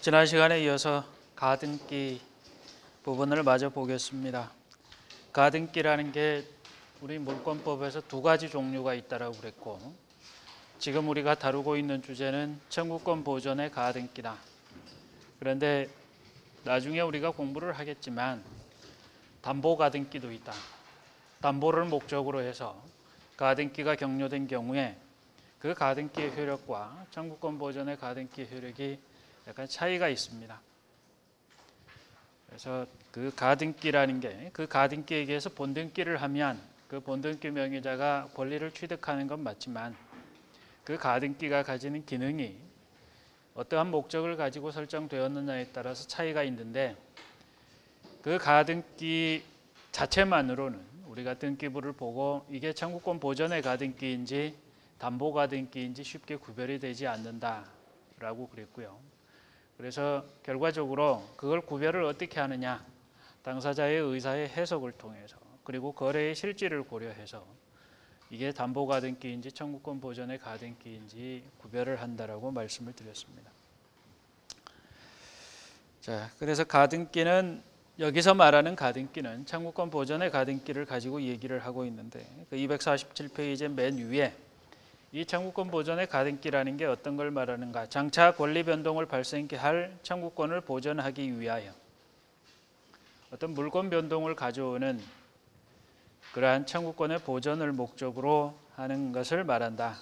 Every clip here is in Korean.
지난 시간에 이어서 가등기 부분을 마저 보겠습니다. 가등기라는 게 우리 물권법에서 두 가지 종류가 있다라고 그랬고, 지금 우리가 다루고 있는 주제는 청구권 보존의 가등기다. 그런데 나중에 우리가 공부를 하겠지만 담보 가등기도 있다. 담보를 목적으로 해서 가등기가 격려된 경우에 그 가등기의 효력과 청구권 보존의 가등기의 효력이 약간 차이가 있습니다. 그래서 그 가등기라는 게 그 가등기에 의해서 본등기를 하면 그 본등기 명의자가 권리를 취득하는 건 맞지만 그 가등기가 가지는 기능이 어떠한 목적을 가지고 설정되었느냐에 따라서 차이가 있는데, 그 가등기 자체만으로는 우리가 등기부를 보고 이게 청구권 보존의 가등기인지 담보 가등기인지 쉽게 구별이 되지 않는다라고 그랬고요. 그래서 결과적으로 그걸 구별을 어떻게 하느냐, 당사자의 의사의 해석을 통해서 그리고 거래의 실질을 고려해서 이게 담보 가등기인지 청구권 보존의 가등기인지 구별을 한다라고 말씀을 드렸습니다. 자, 그래서 가등기는 여기서 말하는 가등기는 청구권 보존의 가등기를 가지고 얘기를 하고 있는데, 그 247페이지 맨 위에 이 청구권 보존의 가등기라는 게 어떤 걸 말하는가? 장차 권리 변동을 발생케 할 청구권을 보존하기 위하여 어떤 물권 변동을 가져오는 그러한 청구권의 보존을 목적으로 하는 것을 말한다.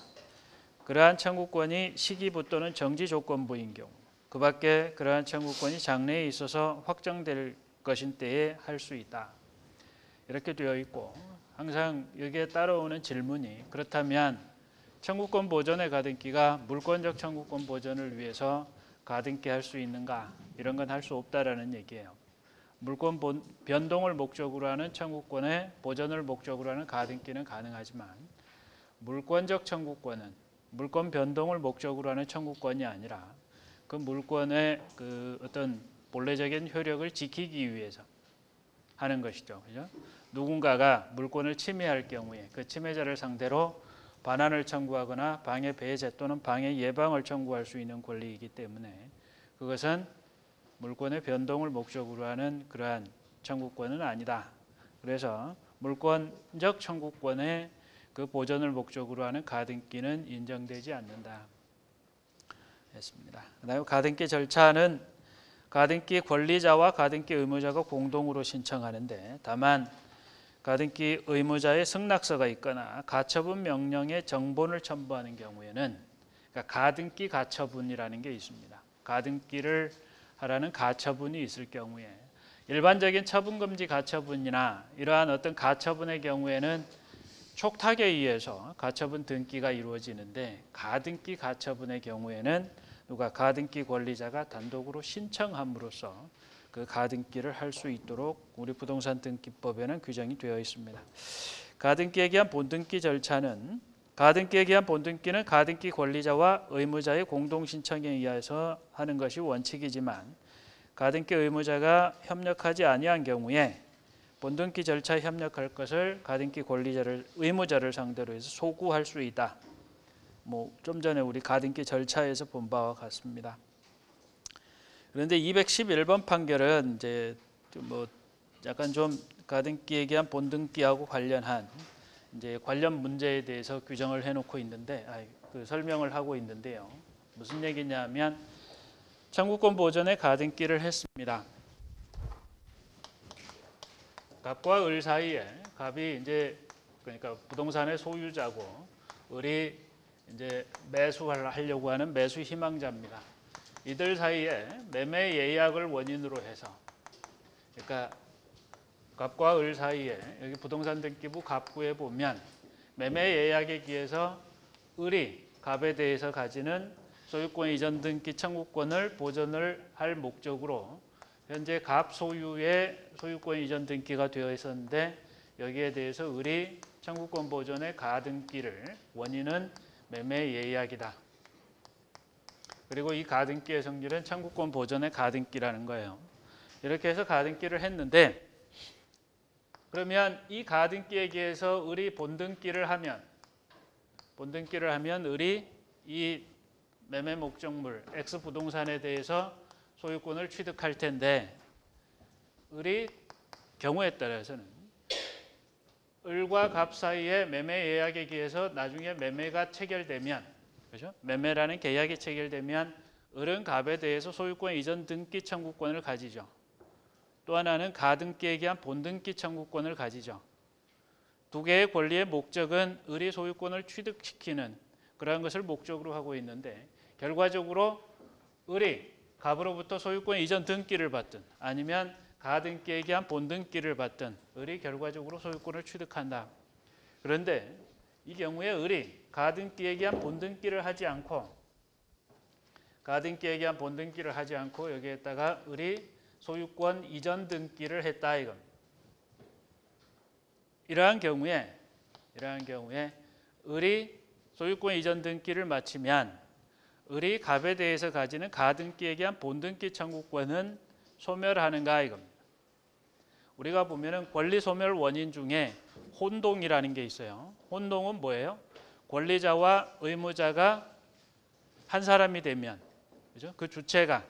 그러한 청구권이 시기부 또는 정지 조건부인 경우, 그 밖에 그러한 청구권이 장래에 있어서 확정될 것인 때에 할 수 있다. 이렇게 되어 있고, 항상 여기에 따라오는 질문이, 그렇다면 청구권 보존의 가등기가 물권적 청구권 보존을 위해서 가등기 할 수 있는가? 이런 건 할 수 없다라는 얘기예요. 물권 변동을 목적으로 하는 청구권의 보존을 목적으로 하는 가등기는 가능하지만, 물권적 청구권은 물권 변동을 목적으로 하는 청구권이 아니라 그 물권의 그 어떤 본래적인 효력을 지키기 위해서 하는 것이죠. 그죠? 누군가가 물권을 침해할 경우에 그 침해자를 상대로 반환을 청구하거나 방해 배제 또는 방해 예방을 청구할 수 있는 권리이기 때문에 그것은 물권의 변동을 목적으로 하는 그러한 청구권은 아니다. 그래서 물권적 청구권의 그 보존을 목적으로 하는 가등기는 인정되지 않는다 했습니다. 그다음에 가등기 절차는 가등기 권리자와 가등기 의무자가 공동으로 신청하는데, 다만 가등기 의무자의 승낙서가 있거나 가처분 명령의 정본을 첨부하는 경우에는, 그러니까 가등기 가처분이라는 게 있습니다. 가등기를 하라는 가처분이 있을 경우에, 일반적인 처분금지 가처분이나 이러한 어떤 가처분의 경우에는 촉탁에 의해서 가처분 등기가 이루어지는데, 가등기 가처분의 경우에는 누가 가등기 권리자가 단독으로 신청함으로써 그 가등기를 할 수 있도록 우리 부동산 등기법에는 규정이 되어 있습니다. 가등기에 의한 본등기 절차는, 가등기에 의한 본등기는 가등기 권리자와 의무자의 공동 신청에 의해서 하는 것이 원칙이지만, 가등기 의무자가 협력하지 아니한 경우에 본등기 절차에 협력할 것을 가등기 권리자를 의무자를 상대로 해서 소구할 수 있다. 좀 전에 우리 가등기 절차에서 본 바와 같습니다. 그런데 211번 판결은 이제 약간 좀 가등기에 의한 본등기하고 관련한 이제 관련 문제에 대해서 규정을 해놓고 있는데, 설명을 하고 있는데요. 무슨 얘기냐면, 청구권 보존의 가등기를 했습니다. 갑과 을 사이에, 갑이 이제 그러니까 부동산의 소유자고 을이 이제 매수하려고 하는 매수 희망자입니다. 이들 사이에 매매 예약을 원인으로 해서, 그러니까 갑과 을 사이에 여기 부동산 등기부 갑구에 보면 매매 예약에 기해서 을이 갑에 대해서 가지는 소유권 이전 등기 청구권을 보존을 할 목적으로 현재 갑 소유의 소유권 이전 등기가 되어 있었는데, 여기에 대해서 을이 청구권 보존의 가등기를, 원인은 매매 예약이다. 그리고 이 가등기의 성질은 청구권 보존의 가등기라는 거예요. 이렇게 해서 가등기를 했는데, 그러면 이 가등기에 의해서 을이 본등기를 하면 을이 이 매매 목적물 X 부동산에 대해서 소유권을 취득할 텐데 을이 경우에 따라서는 을과 갑 사이의 매매 예약에 의해서 나중에 매매가 체결되면, 그죠? 매매라는 계약이 체결되면 을은 갑에 대해서 소유권 이전 등기 청구권을 가지죠. 또 하나는 가등기에 의한 본등기 청구권을 가지죠. 두 개의 권리의 목적은 을이 소유권을 취득시키는 그러한 것을 목적으로 하고 있는데, 결과적으로 을이 갑으로부터 소유권 이전 등기를 받든 아니면 가등기에 의한 본등기를 받든 을이 결과적으로 소유권을 취득한다. 그런데 이 경우에 을이 가등기에 의한 본등기를 하지 않고 여기에다가 을이 소유권 이전 등기를 했다 이겁니다. 이러한 경우에 을이 소유권 이전 등기를 마치면 을이 갑에 대해서 가지는 가등기에 의한 본등기 청구권은 소멸하는가 이겁니다. 우리가 보면은 권리 소멸 원인 중에 혼동이라는 게 있어요. 혼동은 뭐예요? 권리자와 의무자가 한 사람이 되면, 그죠? 그 주체가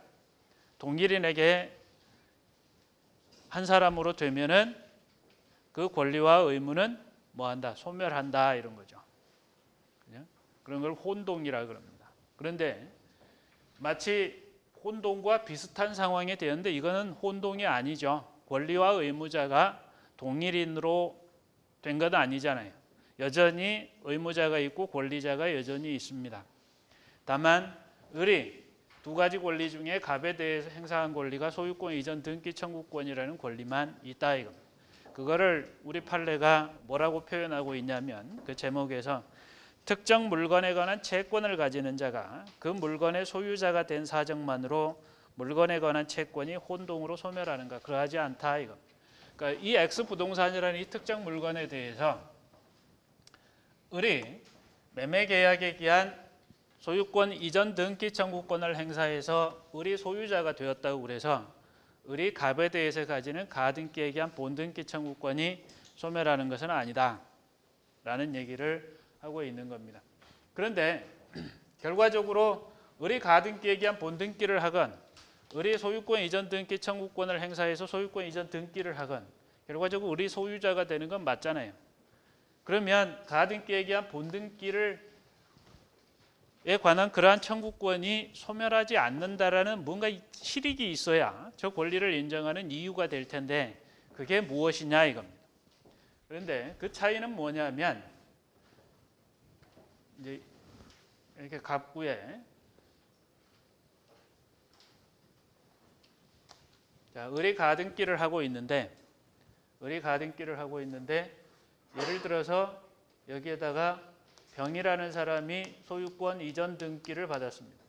동일인에게 한 사람으로 되면은 그 권리와 의무는 뭐한다? 소멸한다 이런 거죠. 그죠? 그런 걸 혼동이라 그럽니다. 그런데 마치 혼동과 비슷한 상황이 되었는데 이거는 혼동이 아니죠. 권리와 의무자가 동일인으로 된 건 아니잖아요. 여전히 의무자가 있고 권리자가 여전히 있습니다. 다만 을이 두 가지 권리 중에 갑에 대해서 행사한 권리가 소유권 이전 등기 청구권이라는 권리만 있다 이겁니다. 그거를 우리 판례가 뭐라고 표현하고 있냐면 그 제목에서 특정 물건에 관한 채권을 가지는 자가 그 물건의 소유자가 된 사정만으로 물건에 관한 채권이 혼동으로 소멸하는가? 그러하지 않다 이거. 그러니까 이 X 부동산이라는 이 특정 물건에 대해서 을이 매매 계약에 기한 소유권 이전 등기 청구권을 행사해서 을이 소유자가 되었다고 그래서 을이 갑에 대해서 가지는 가등기에 의한 본등기 청구권이 소멸하는 것은 아니다 라는 얘기를 하고 있는 겁니다. 그런데 결과적으로 을이 가등기에 의한 본등기를 하건 을이 소유권 이전 등기 청구권을 행사해서 소유권 이전 등기를 하건 결과적으로 을이 소유자가 되는 건 맞잖아요. 그러면 가등기에 의한 본등기를 에 관한 그러한 청구권이 소멸하지 않는다라는 뭔가 실익이 있어야 저 권리를 인정하는 이유가 될 텐데 그게 무엇이냐 이겁니다. 그런데 그 차이는 뭐냐면 이제 이렇게 갑구에 을이 가등기를 하고 있는데 예를 들어서 여기에다가 병이라는 사람이 소유권 이전 등기를 받았습니다.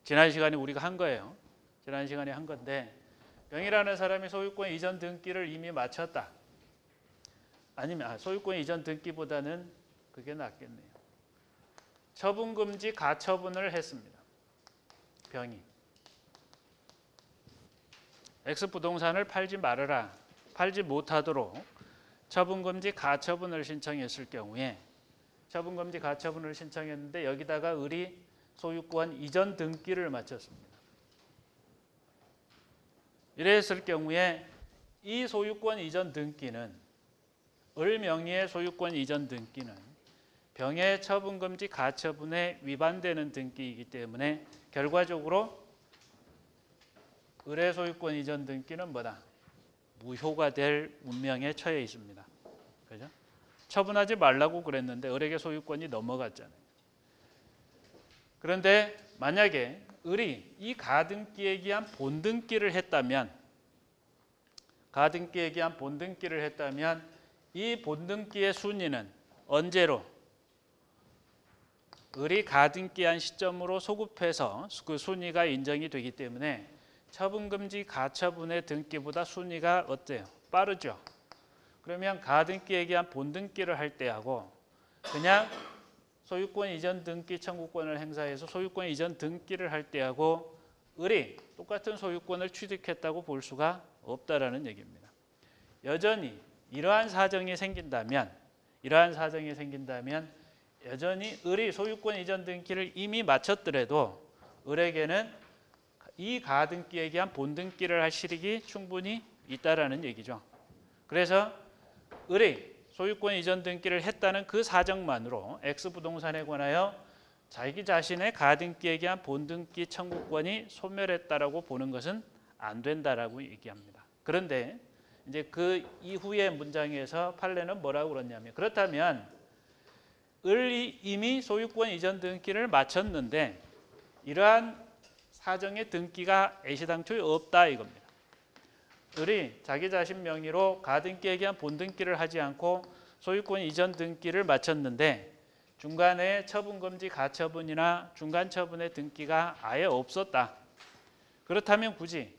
지난 시간에 우리가 한 거예요. 지난 시간에 한 건데 병이라는 사람이 소유권 이전 등기를 이미 마쳤다. 아니면 소유권 이전 등기보다는 그게 낫겠네요. 처분금지 가처분을 했습니다. 병이. X부동산을 팔지 말아라. 팔지 못하도록 처분금지 가처분을 신청했을 경우에 처분금지 가처분을 신청했는데 여기다가 을이 소유권 이전 등기를 마쳤습니다. 이랬을 경우에 이 소유권 이전 등기는 을 명의의 소유권 이전 등기는 병의 처분금지 가처분에 위반되는 등기이기 때문에 결과적으로 을의 소유권 이전 등기는 뭐다? 무효가 될 운명에 처해 있습니다. 그죠? 처분하지 말라고 그랬는데 을에게 소유권이 넘어갔잖아요. 그런데 만약에 을이 이 가등기에 의한 본등기를 했다면 이 본등기의 순위는 언제로? 을이 가등기한 시점으로 소급해서 그 순위가 인정이 되기 때문에 처분금지 가처분의 등기보다 순위가 어때요? 빠르죠. 그러면 가등기에 의한 본등기를 할 때하고 그냥 소유권 이전 등기 청구권을 행사해서 소유권 이전 등기를 할 때하고 을이 똑같은 소유권을 취득했다고 볼 수가 없다라는 얘기입니다. 여전히 이러한 사정이 생긴다면 여전히 을이 소유권 이전 등기를 이미 마쳤더라도 을에게는 이 가등기에 기한 본등기를 할 실익이 충분히 있다라는 얘기죠. 그래서 을이 소유권 이전 등기를 했다는 그 사정만으로 X 부동산에 관하여 자기 자신의 가등기에 기한 본등기 청구권이 소멸했다라고 보는 것은 안 된다라고 얘기합니다. 그런데 이제 그 이후의 문장에서 판례는 뭐라고 그러냐면, 그렇다면 을이 이미 소유권 이전 등기를 마쳤는데 이러한 사정의 등기가 애시당초에 없다 이겁니다. 을이 자기 자신 명의로 가등기에 기한 본등기를 하지 않고 소유권 이전 등기를 마쳤는데 중간에 처분금지 가처분이나 중간처분의 등기가 아예 없었다. 그렇다면 굳이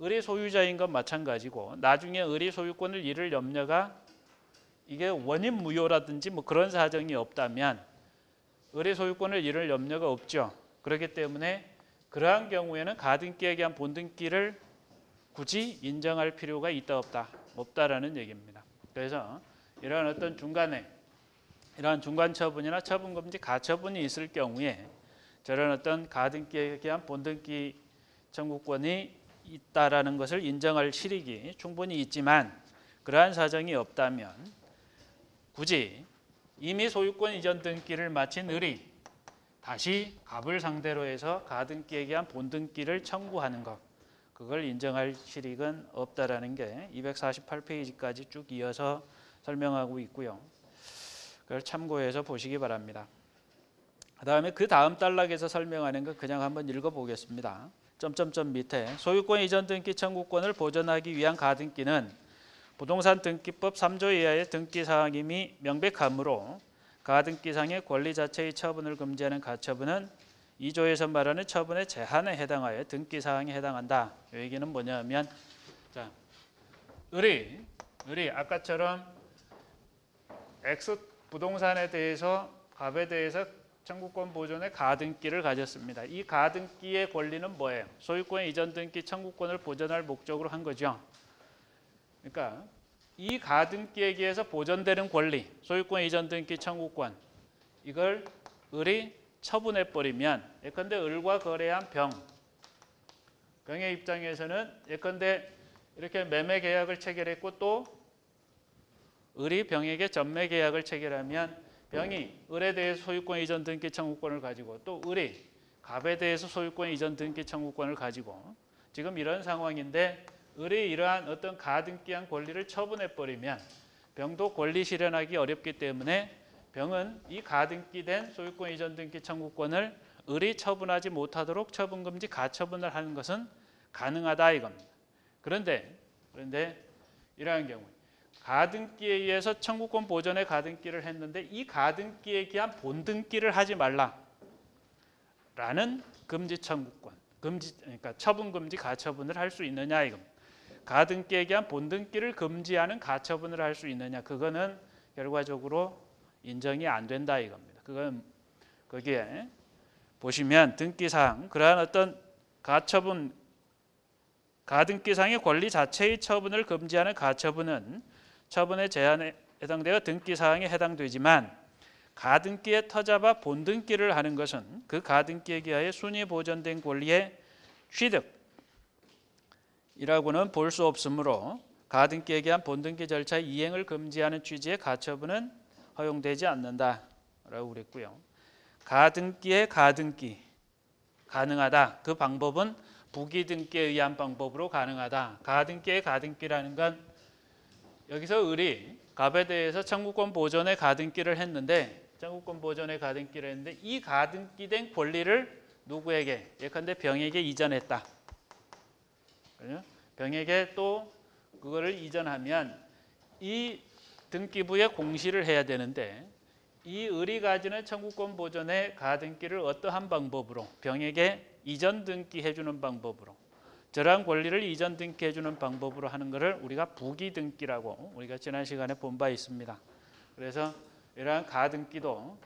을이 소유자인 것 마찬가지고 나중에 을이 소유권을 잃을 염려가 이게 원인 무효라든지 뭐 그런 사정이 없다면 을의 소유권을 잃을 염려가 없죠. 그렇기 때문에 그러한 경우에는 가등기에 기한 본등기를 굳이 인정할 필요가 있다 없다라는 얘기입니다. 그래서 이러한 어떤 중간에 이러한 중간 처분이나 처분 금지 가처분이 있을 경우에 저런 어떤 가등기에 기한 본등기 청구권이 있다라는 것을 인정할 실익이 충분히 있지만 그러한 사정이 없다면 굳이 이미 소유권 이전 등기를 마친 을이 다시 갑을 상대로 해서 가등기에 기한 본등기를 청구하는 것, 그걸 인정할 실익은 없다라는 게 248페이지까지 쭉 이어서 설명하고 있고요. 그걸 참고해서 보시기 바랍니다. 그다음에 그 다음 단락에서 설명하는 거 그냥 한번 읽어보겠습니다. 점점점 밑에 소유권 이전 등기 청구권을 보존하기 위한 가등기는 부동산 등기법 3조 이하의 등기사항임이 명백하므로 가등기상의 권리 자체의 처분을 금지하는 가처분은 2조에서 말하는 처분의 제한에 해당하여 등기사항에 해당한다. 이 얘기는 뭐냐면, 자, 을이 아까처럼 X 부동산에 대해서 갑에 대해서 청구권 보존의 가등기를 가졌습니다. 이 가등기의 권리는 뭐예요? 소유권 이전 등기 청구권을 보존할 목적으로 한 거죠. 그러니까 이 가등기에 의해서 보존되는 권리, 소유권 이전 등기 청구권, 이걸 을이 처분해버리면 예컨대 을과 거래한 병의 입장에서는 예컨대 이렇게 매매 계약을 체결했고 또 을이 병에게 전매 계약을 체결하면 병이 을에 대해서 소유권 이전 등기 청구권을 가지고 또 을이 갑에 대해서 소유권 이전 등기 청구권을 가지고 지금 이런 상황인데 을이 이러한 어떤 가등기한 권리를 처분해버리면 병도 권리 실현하기 어렵기 때문에 병은 이 가등기된 소유권 이전 등기 청구권을 을이 처분하지 못하도록 처분금지 가처분을 하는 것은 가능하다 이겁니다. 그런데 이러한 경우에 가등기에 의해서 청구권 보존의 가등기를 했는데 이 가등기에 기한 본등기를 하지 말라라는 금지 청구권, 그러니까 처분금지 가처분을 할 수 있느냐 이겁니다. 가등기에 기한 본등기를 금지하는 가처분을 할 수 있느냐, 그거는 결과적으로 인정이 안 된다 이겁니다. 그건 거기에 보시면 등기사항, 그러한 어떤 가처분, 가등기상의 권리 자체의 처분을 금지하는 가처분은 처분의 제한에 해당되어 등기사항에 해당되지만 가등기에 터잡아 본등기를 하는 것은 그 가등기에 기하여 순위 보존된 권리의 취득이라고는 볼 수 없으므로 가등기에 기한 본등기 절차의 이행을 금지하는 취지의 가처분은 허용되지 않는다라고 그랬고요. 가등기의 가등기 가능하다. 그 방법은 부기등기에 의한 방법으로 가능하다. 가등기의 가등기라는 건 여기서 을이 갑에 대해서 청구권 보존의 가등기를 했는데 이 가등기된 권리를 누구에게? 예컨대 병에게 이전했다. 병에게 또 그거를 이전하면 이 등기부에 공시를 해야 되는데 이 을이 가지는 청구권 보존의 가등기를 어떠한 방법으로 병에게 이전 등기해 주는 방법으로 저러한 권리를 이전 등기해 주는 방법으로 하는 것을 우리가 부기등기라고 우리가 지난 시간에 본 바 있습니다. 그래서 이러한 가등기도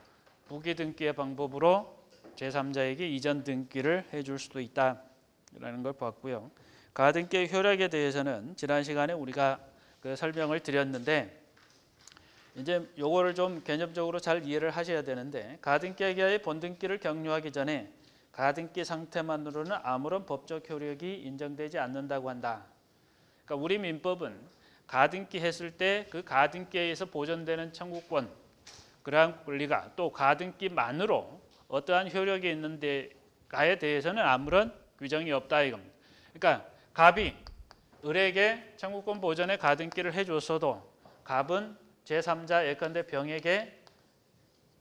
부기등기의 방법으로 제3자에게 이전 등기를 해줄 수도 있다라는 걸 봤고요. 가등기의 효력에 대해서는 지난 시간에 우리가 그 설명을 드렸는데 이제 요거를 좀 개념적으로 잘 이해를 하셔야 되는데 가등기에 기하여 본등기를 격려하기 전에 가등기 상태만으로는 아무런 법적 효력이 인정되지 않는다고 한다. 그러니까 우리 민법은 가등기 했을 때 그 가등기에 의해서 보존되는 청구권, 그러한 권리가 또 가등기만으로 어떠한 효력이 있는데가에 대해서는 아무런 규정이 없다 이겁니다. 그러니까 갑이 을에게 청구권 보존의 가등기를 해줬어도 갑은 제3자 예컨대 병에게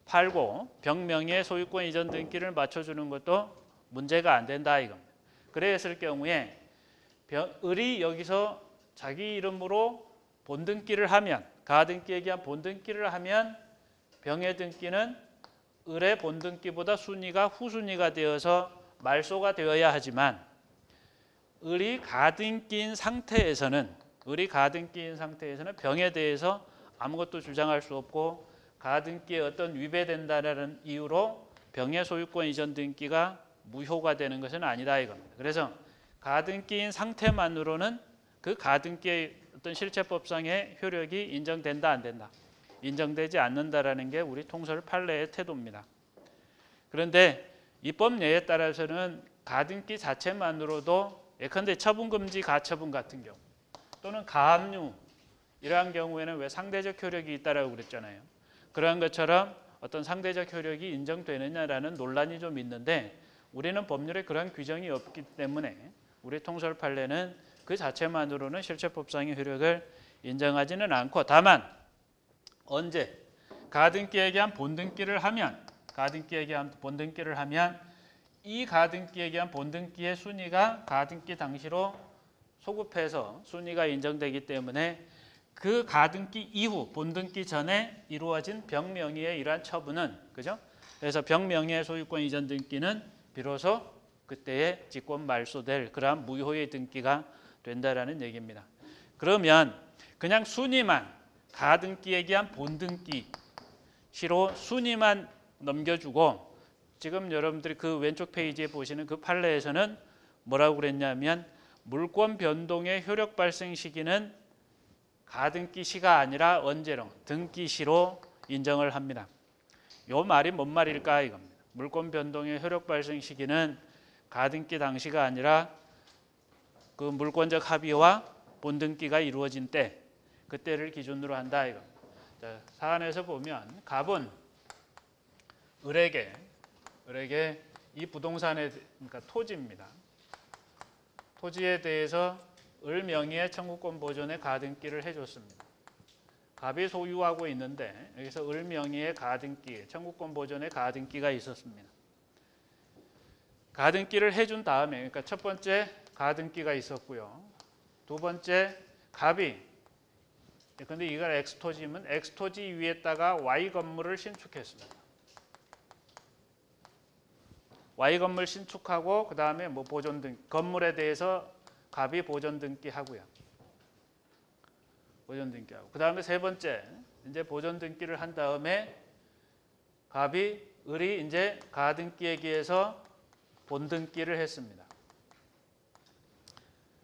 팔고 병 명의의 소유권 이전 등기를 맞춰주는 것도 문제가 안 된다 이겁니다. 그랬을 경우에 을이 여기서 자기 이름으로 본등기를 하면 가등기에 의한 본등기를 하면 병의 등기는 을의 본등기보다 순위가 후순위가 되어서 말소가 되어야 하지만 을이 가등기인 상태에서는 병에 대해서 아무것도 주장할 수 없고 가등기에 어떤 위배된다는 이유로 병의 소유권 이전 등기가 무효가 되는 것은 아니다 이겁니다. 그래서 가등기인 상태만으로는 그 가등기의 어떤 실체법상의 효력이 인정된다 안 된다. 인정되지 않는다라는 게 우리 통설 판례의 태도입니다. 그런데 입법례에 따라서는 가등기 자체만으로도 예컨대 처분금지 가처분 같은 경우 또는 가압류 이러한 경우에는 왜 상대적 효력이 있다라고 그랬잖아요. 그러한 것처럼 어떤 상대적 효력이 인정되느냐라는 논란이 좀 있는데 우리는 법률에 그런 규정이 없기 때문에 우리 통설 판례는 그 자체만으로는 실체법상의 효력을 인정하지는 않고 다만 언제 가등기에 의한 본등기를 하면 이 가등기에 의한 본등기의 순위가 가등기 당시로 소급해서 순위가 인정되기 때문에 그 가등기 이후 본등기 전에 이루어진 병명의의 이러한 처분은 그죠? 그래서 병명의의 소유권 이전 등기는 비로소 그때의 직권 말소될 그러한 무효의 등기가 된다라는 얘기입니다. 그러면 그냥 순위만 가등기에 의한 본등기 시로 순위만 넘겨주고 지금 여러분들이 그 왼쪽 페이지에 보시는 그 판례에서는 뭐라고 그랬냐면 물권 변동의 효력 발생 시기는 가등기 시가 아니라 언제로 등기 시로 인정을 합니다. 요 말이 뭔 말일까 이겁니다. 물권 변동의 효력 발생 시기는 가등기 당시가 아니라 그 물권적 합의와 본등기가 이루어진 때 그때를 기준으로 한다 이거. 자, 사안에서 보면 갑은 을에게 이 부동산에 그러니까 토지입니다. 토지에 대해서 을 명의의 청구권 보존의 가등기를 해줬습니다. 갑이 소유하고 있는데 여기서 을 명의의 가등기, 청구권 보존의 가등기가 있었습니다. 가등기를 해준 다음에 그러니까 첫 번째 가등기가 있었고요. 두 번째 갑이 근데 이걸 X토지면 X토지 위에다가 Y 건물을 신축했습니다. Y 건물 신축하고 그 다음에 뭐 보존 등 건물에 대해서 갑이 보존 등기하고요. 보존 등기하고 그 다음에 세 번째 이제 보존 등기를 한 다음에 을이 이제 가등기에 의해서 본등기를 했습니다.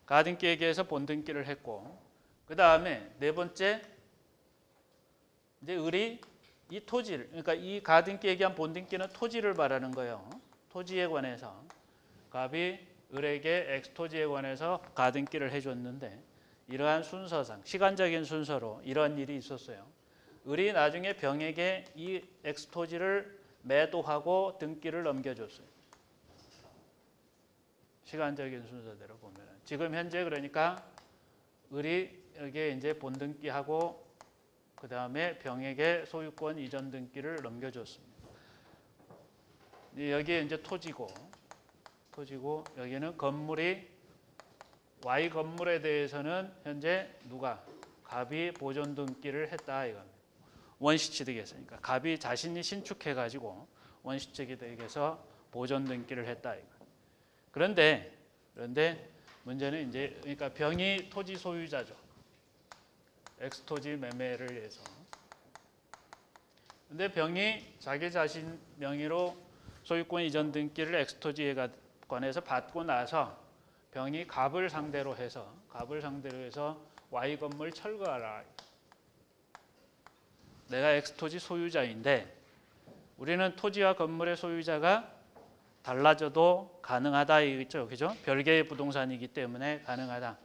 가등기에 의해서 본등기를 했고 그 다음에 네 번째 이제 을이 이 토지를 그러니까 이 가등기에 의한 본등기는 토지를 말하는 거예요. 토지에 관해서 갑이 을에게 X토지에 관해서 가등기를 해줬는데 이러한 순서상 시간적인 순서로 이런 일이 있었어요. 을이 나중에 병에게 이 X토지를 매도하고 등기를 넘겨줬어요. 시간적인 순서대로 보면 지금 현재 그러니까 을이 여기에 이제 본등기하고 그 다음에 병에게 소유권 이전 등기를 넘겨줬습니다. 여기에 이제 토지고 여기는 건물이 Y 건물에 대해서는 현재 누가 갑이 보존 등기를 했다 이겁니다. 원시취득에서니까 갑이 자신이 신축해가지고 원시취득에서 보존 등기를 했다 이거. 그런데 문제는 이제 그러니까 병이 토지 소유자죠. X토지 매매를 해서. 근데 병이 자기 자신 명의로 소유권 이전 등기를 X토지에 관해서 받고 나서 병이 갑을 상대로 해서 Y 건물 철거하라. 내가 X토지 소유자인데 우리는 토지와 건물의 소유자가 달라져도 가능하다 이거죠. 그죠? 별개의 부동산이기 때문에 가능하다.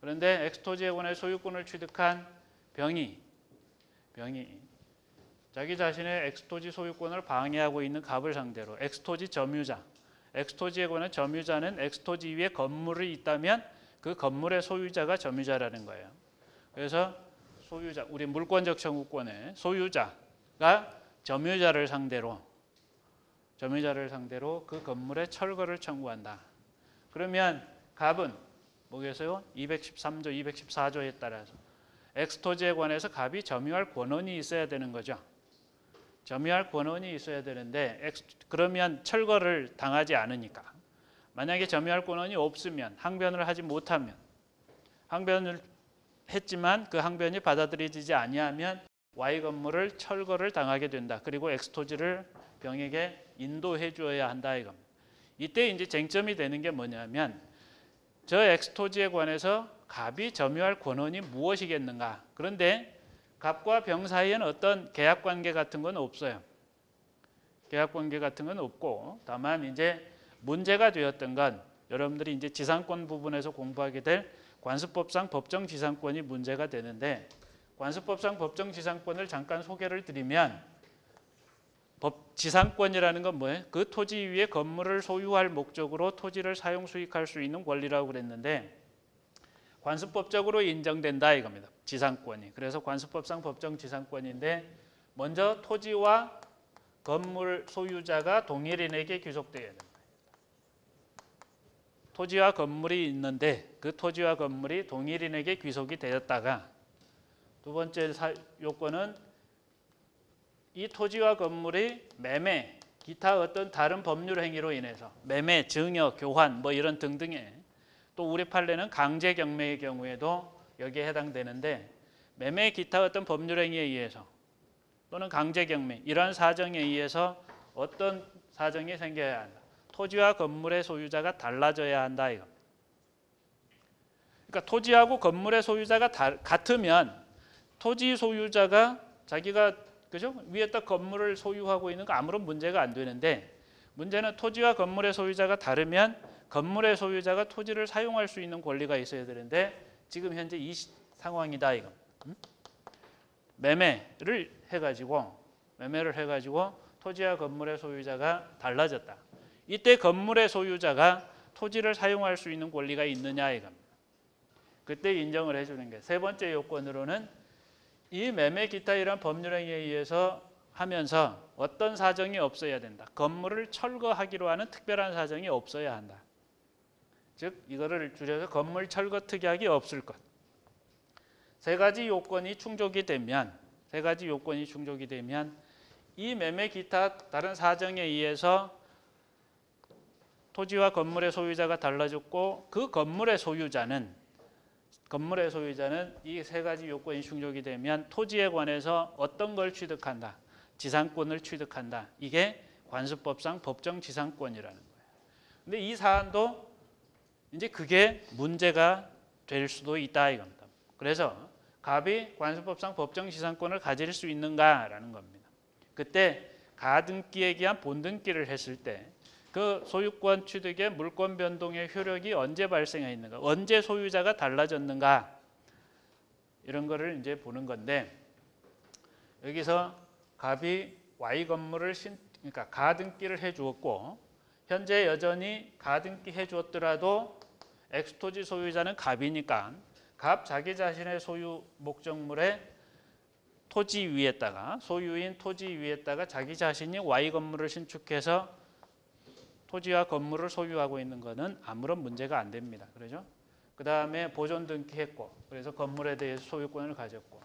그런데 X토지에 관해 소유권을 취득한 병이 자기 자신의 X토지 소유권을 방해하고 있는 갑을 상대로 X토지 점유자, X토지에 관한 점유자는 X토지 위에 건물이 있다면 그 건물의 소유자가 점유자라는 거예요. 그래서 소유자, 우리 물권적 청구권의 소유자가 점유자를 상대로 그 건물의 철거를 청구한다. 그러면 갑은 뭐겠어요? 213조, 214조에 따라서 X토지에 관해서 갑이 점유할 권한이 있어야 되는 거죠. 점유할 권한이 있어야 되는데 그러면 철거를 당하지 않으니까 만약에 점유할 권한이 없으면 항변을 하지 못하면 항변을 했지만 그 항변이 받아들여지지 아니하면 Y 건물을 철거를 당하게 된다. 그리고 X토지를 병에게 인도해 주어야 한다 이겁니다. 이때 이제 쟁점이 되는 게 뭐냐면 저 X토지에 관해서 갑이 점유할 권한이 무엇이겠는가. 그런데 갑과 병 사이에는 어떤 계약관계 같은 건 없어요. 계약관계 같은 건 없고 다만 이제 문제가 되었던 건 여러분들이 이제 지상권 부분에서 공부하게 될 관습법상 법정지상권이 문제가 되는데 관습법상 법정지상권을 잠깐 소개를 드리면 지상권이라는 건 뭐예요? 그 토지 위에 건물을 소유할 목적으로 토지를 사용 수익할 수 있는 권리라고 그랬는데 관습법적으로 인정된다 이겁니다. 지상권이. 그래서 관습법상 법정지상권인데 먼저 토지와 건물 소유자가 동일인에게 귀속되어야 됩니다. 토지와 건물이 있는데 그 토지와 건물이 동일인에게 귀속이 되었다가 두 번째 요건은 이 토지와 건물이 매매, 기타 어떤 다른 법률 행위로 인해서 매매, 증여, 교환 뭐 이런 등등의 또 우리 판례는 강제 경매의 경우에도 여기에 해당되는데 매매, 기타 어떤 법률 행위에 의해서 또는 강제 경매 이러한 사정에 의해서 어떤 사정이 생겨야 한다. 토지와 건물의 소유자가 달라져야 한다 이거. 그러니까 토지하고 건물의 소유자가 같으면 토지 소유자가 자기가 그죠? 위에다 건물을 소유하고 있는 거 아무런 문제가 안 되는데 문제는 토지와 건물의 소유자가 다르면 건물의 소유자가 토지를 사용할 수 있는 권리가 있어야 되는데 지금 현재 이 상황이다 이거. 매매를 해가지고 토지와 건물의 소유자가 달라졌다. 이때 건물의 소유자가 토지를 사용할 수 있는 권리가 있느냐 이겁니다. 그때 인정을 해주는 게 세 번째 요건으로는 이 매매 기타 이런 법률 행위에 의해서 하면서 어떤 사정이 없어야 된다. 건물을 철거하기로 하는 특별한 사정이 없어야 한다. 즉 이거를 줄여서 건물 철거 특약이 없을 것. 세 가지 요건이 충족이 되면 이 매매 기타 다른 사정에 의해서 토지와 건물의 소유자가 달라졌고 그 건물의 소유자는 이 세 가지 요건이 충족이 되면 토지에 관해서 어떤 걸 취득한다. 지상권을 취득한다. 이게 관습법상 법정지상권이라는 거예요. 근데 이 사안도 이제 그게 문제가 될 수도 있다 이겁니다. 그래서 갑이 관습법상 법정지상권을 가질 수 있는가라는 겁니다. 그때 가등기에 기한 본등기를 했을 때 그 소유권 취득의 물권 변동의 효력이 언제 발생했는가, 언제 소유자가 달라졌는가 이런 거를 이제 보는 건데 여기서 갑이 Y 건물을 그러니까 가등기를 해주었고 현재 여전히 가등기 해주었더라도 X토지 소유자는 갑이니까 갑 자기 자신의 소유 목적물의 토지 위에다가 소유인 토지 위에다가 자기 자신이 Y 건물을 신축해서 토지와 건물을 소유하고 있는 것은 아무런 문제가 안 됩니다. 그렇죠? 그 다음에 보존 등기했고 그래서 건물에 대해서 소유권을 가졌고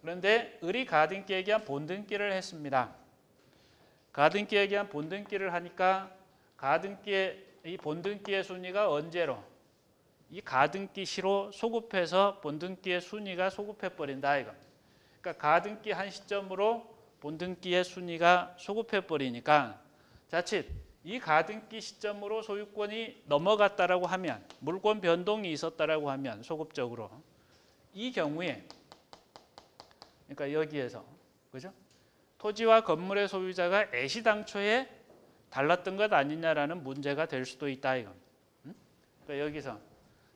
그런데 을이 가등기에 기한 본등기를 했습니다. 가등기에 기한 본등기를 하니까 이 본등기의 순위가 언제로 이 가등기 시로 소급해서 본등기의 순위가 소급해 버린다 이거. 그러니까 가등기 한 시점으로 본등기의 순위가 소급해 버리니까 자칫 이 가등기 시점으로 소유권이 넘어갔다라고 하면 물권 변동이 있었다라고 하면 소급적으로 이 경우에 그러니까 여기에서 그죠? 토지와 건물의 소유자가 애시당초에 달랐던 것 아니냐라는 문제가 될 수도 있다 이겁니다. 그러니까 여기서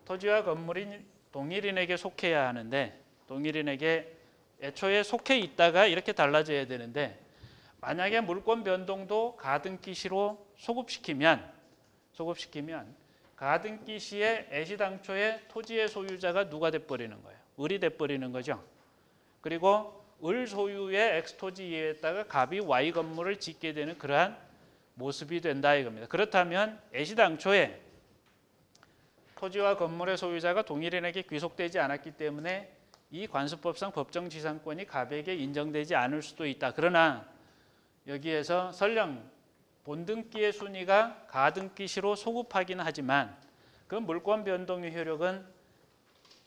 토지와 건물이 동일인에게 속해야 하는데 동일인에게 애초에 속해 있다가 이렇게 달라져야 되는데 만약에 물권 변동도 가등기 시로 소급시키면 가등기 시에 애시당초에 토지의 소유자가 누가 돼버리는 거예요? 을이 돼버리는 거죠. 그리고 을 소유의 X토지 이에다가 갑이 Y 건물을 짓게 되는 그러한 모습이 된다 이겁니다. 그렇다면 애시당초에 토지와 건물의 소유자가 동일인에게 귀속되지 않았기 때문에 이 관수법상 법정지상권이 갑에게 인정되지 않을 수도 있다. 그러나 여기에서 설령 본등기의 순위가 가등기 시로 소급하긴 하지만 그 물권 변동의 효력은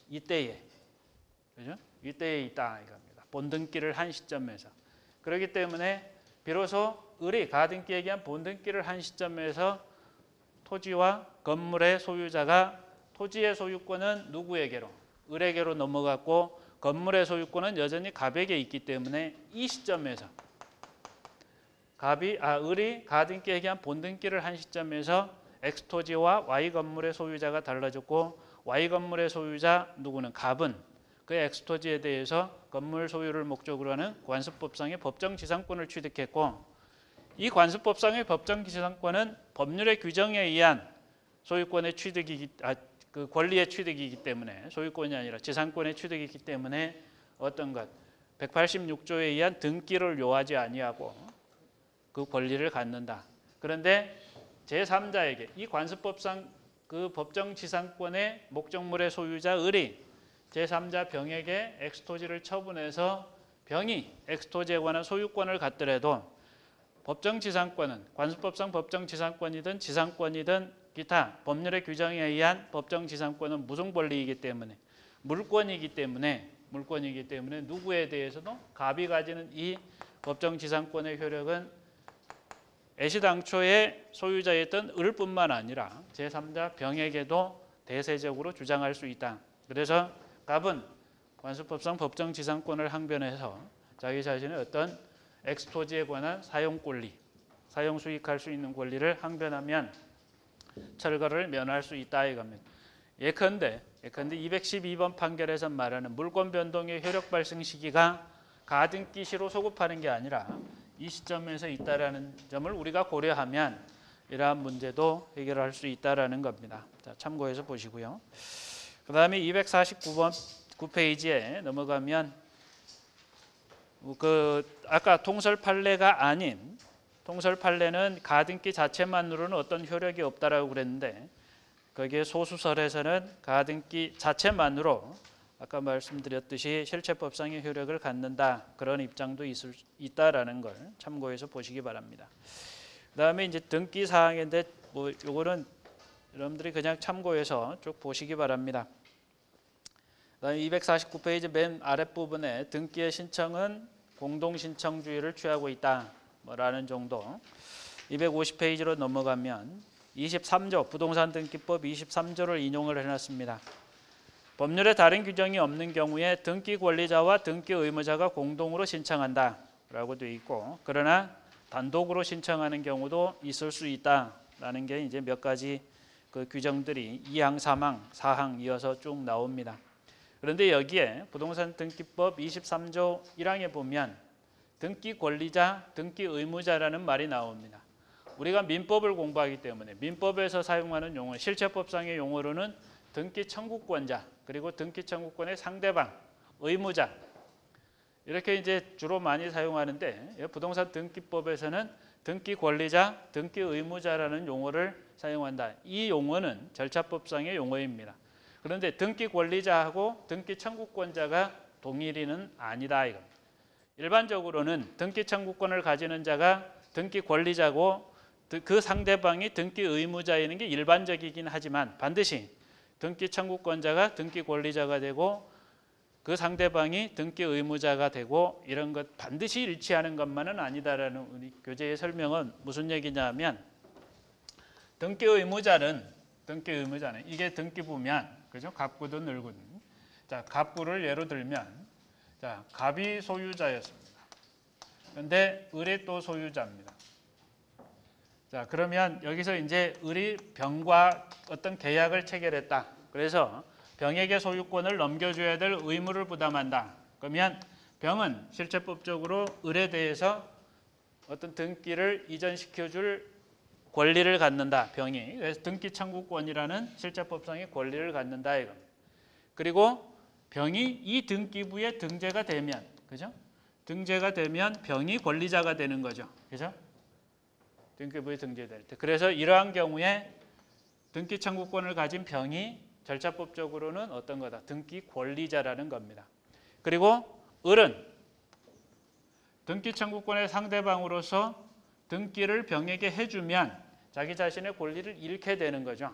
이때에, 그죠? 이때에 있다 이겁니다. 본등기를 한 시점에서. 그렇기 때문에 비로소 을이 가등기에 의한 본등기를 한 시점에서 토지와 건물의 소유자가 토지의 소유권은 누구에게로? 을에게로 넘어갔고 건물의 소유권은 여전히 갑에게 있기 때문에 이 시점에서 을이 가등기에 의한 본등기를 한 시점에서 X토지와 Y건물의 소유자가 달라졌고 Y건물의 소유자 누구는 갑은 그 X토지에 대해서 건물 소유를 목적으로 하는 관수법상의 법정지상권을 취득했고 이 관수법상의 법정지상권은 법률의 규정에 의한 소유권의 그 권리의 취득이기 때문에 소유권이 아니라 지상권의 취득이기 때문에 어떤 것 186조에 의한 등기를 요하지 아니하고 그 권리를 갖는다. 그런데 제3자에게 이 관수법상 그 법정지상권의 목적물의 소유자 을이 제3자 병에게 X토지를 처분해서 병이 X토지에 관한 소유권을 갖더라도 법정지상권은 관수법상 법정지상권이든 지상권이든 기타 법률의 규정에 의한 법정지상권은 무슨 권리이기 때문에 물권이기 때문에 누구에 대해서도 갑이 가지는 이 법정지상권의 효력은 애시당초에 소유자였던 을뿐만 아니라 제3자 병에게도 대세적으로 주장할 수 있다. 그래서 갑은 관수법상 법정지상권을 항변해서 자기 자신의 어떤 X토지에 관한 사용권리, 사용 수익할 수 있는 권리를 항변하면 철거를 면할 수 있다 이겁니다. 예컨대 212번 판결에서 말하는 물권 변동의 효력 발생 시기가 가등기 시로 소급하는 게 아니라 이 시점에서 있다라는 점을 우리가 고려하면 이러한 문제도 해결할 수 있다라는 겁니다. 자, 참고해서 보시고요. 그다음에 249페이지에 넘어가면 아까 통설 판례가 아닌 통설 판례는 가등기 자체만으로는 어떤 효력이 없다라고 그랬는데 거기에 소수설에서는 가등기 자체만으로 아까 말씀드렸듯이 실체법상의 효력을 갖는다 그런 입장도 있다라는 걸 참고해서 보시기 바랍니다. 그다음에 이제 등기 사항인데 요거는 여러분들이 그냥 참고해서 쭉 보시기 바랍니다. 그다음에 249페이지 맨 아랫부분에 등기의 신청은 공동신청주의를 취하고 있다라는 정도. 250페이지로 넘어가면 23조 부동산 등기법 23조를 인용을 해놨습니다. 법률에 다른 규정이 없는 경우에 등기 권리자와 등기 의무자가 공동으로 신청한다라고 되어 있고 그러나 단독으로 신청하는 경우도 있을 수 있다라는 게 이제 몇 가지 그 규정들이 2항, 3항, 4항 이어서 쭉 나옵니다. 그런데 여기에 부동산 등기법 23조 1항에 보면 등기 권리자, 등기 의무자라는 말이 나옵니다. 우리가 민법을 공부하기 때문에 민법에서 사용하는 용어, 실체법상의 용어로는 등기 청구권자, 그리고 등기 청구권의 상대방, 의무자 이렇게 이제 주로 많이 사용하는데 부동산 등기법에서는 등기 권리자, 등기 의무자라는 용어를 사용한다. 이 용어는 절차법상의 용어입니다. 그런데 등기 권리자하고 등기 청구권자가 동일이는 아니다 이겁니다. 일반적으로는 등기 청구권을 가지는 자가 등기 권리자고 그 상대방이 등기 의무자이는 게 일반적이긴 하지만 반드시 등기 청구권자가 등기 권리자가 되고 그 상대방이 등기 의무자가 되고 이런 것 반드시 일치하는 것만은 아니다라는 우리 교재의 설명은 무슨 얘기냐면 등기 의무자는 이게 등기부면 그죠? 갑구든 을구든. 자, 갑구를 예로 들면 자, 갑이 소유자였습니다. 그런데 을이 또 소유자입니다. 자, 그러면 여기서 이제 을이 병과 어떤 계약을 체결했다. 그래서 병에게 소유권을 넘겨줘야 될 의무를 부담한다. 그러면 병은 실체법적으로 을에 대해서 어떤 등기를 이전시켜줄 권리를 갖는다. 병이. 그래서 등기 청구권이라는 실체법상의 권리를 갖는다. 이거. 그리고 병이 이 등기부에 등재가 되면, 그죠? 등재가 되면 병이 권리자가 되는 거죠. 그죠? 등기부에 등재될 때. 그래서 이러한 경우에 등기 청구권을 가진 병이 절차법적으로는 어떤 거다? 등기 권리자라는 겁니다. 그리고 을은 등기 청구권의 상대방으로서 등기를 병에게 해주면 자기 자신의 권리를 잃게 되는 거죠.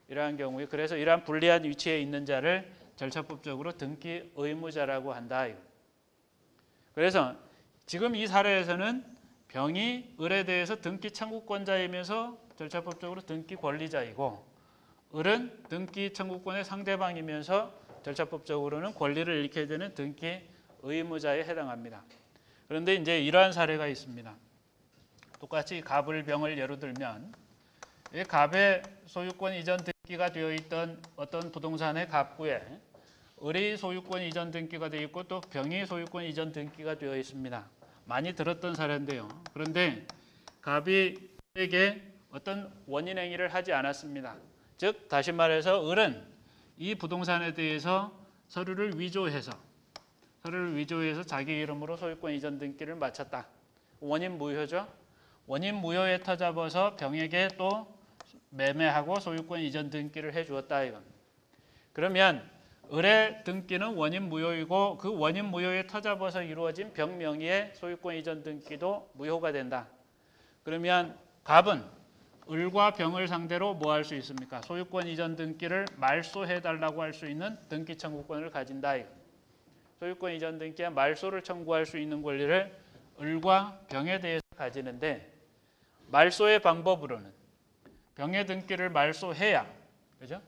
이러한 경우에 그래서 이러한 불리한 위치에 있는 자를 절차법적으로 등기 의무자라고 한다. 그래서 지금 이 사례에서는 병이 을에 대해서 등기 청구권자이면서 절차법적으로 등기 권리자이고 을은 등기 청구권의 상대방이면서 절차법적으로는 권리를 잃게 되는 등기 의무자에 해당합니다. 그런데 이제 이러한 사례가 있습니다. 똑같이 갑을 병을 예로 들면 이 갑의 소유권 이전 등기가 되어 있던 어떤 부동산의 갑구에 을이 소유권 이전 등기가 되어 있고 또 병이 소유권 이전 등기가 되어 있습니다. 많이 들었던 사례인데요. 그런데 갑이 을에게 어떤 원인 행위를 하지 않았습니다. 즉 다시 말해서 을은 이 부동산에 대해서 서류를 위조해서 자기 이름으로 소유권 이전 등기를 마쳤다. 원인 무효죠. 원인 무효에 터잡아서 병에게 또 매매하고 소유권 이전 등기를 해주었다. 이건. 그러면 을의 등기는 원인 무효이고 그 원인 무효에 터잡아서 이루어진 병 명의의 소유권 이전 등기도 무효가 된다. 그러면 갑은 을과 병을 상대로 뭐 할 수 있습니까? 소유권 이전 등기를 말소해달라고 할 수 있는 등기 청구권을 가진다. 소유권 이전 등기에 말소를 청구할 수 있는 권리를 을과 병에 대해서 가지는데 말소의 방법으로는 병의 등기를 말소해야, 그죠?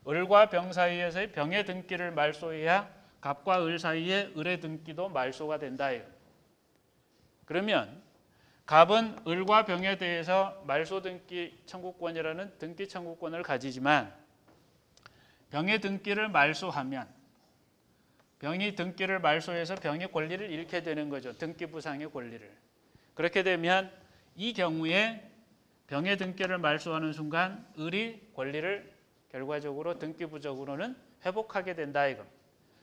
을과 병 사이에서의 병의 등기를 말소해야 갑과 을 사이의 을의 등기도 말소가 된다. 그러면 갑은 을과 병에 대해서 말소 등기 청구권이라는 등기 청구권을 가지지만 병의 등기를 말소하면 병이 등기를 말소해서 병의 권리를 잃게 되는 거죠. 등기 부상의 권리를. 그렇게 되면 이 경우에 병의 등기를 말소하는 순간 을이 권리를 결과적으로 등기부적으로는 회복하게 된다. 이거.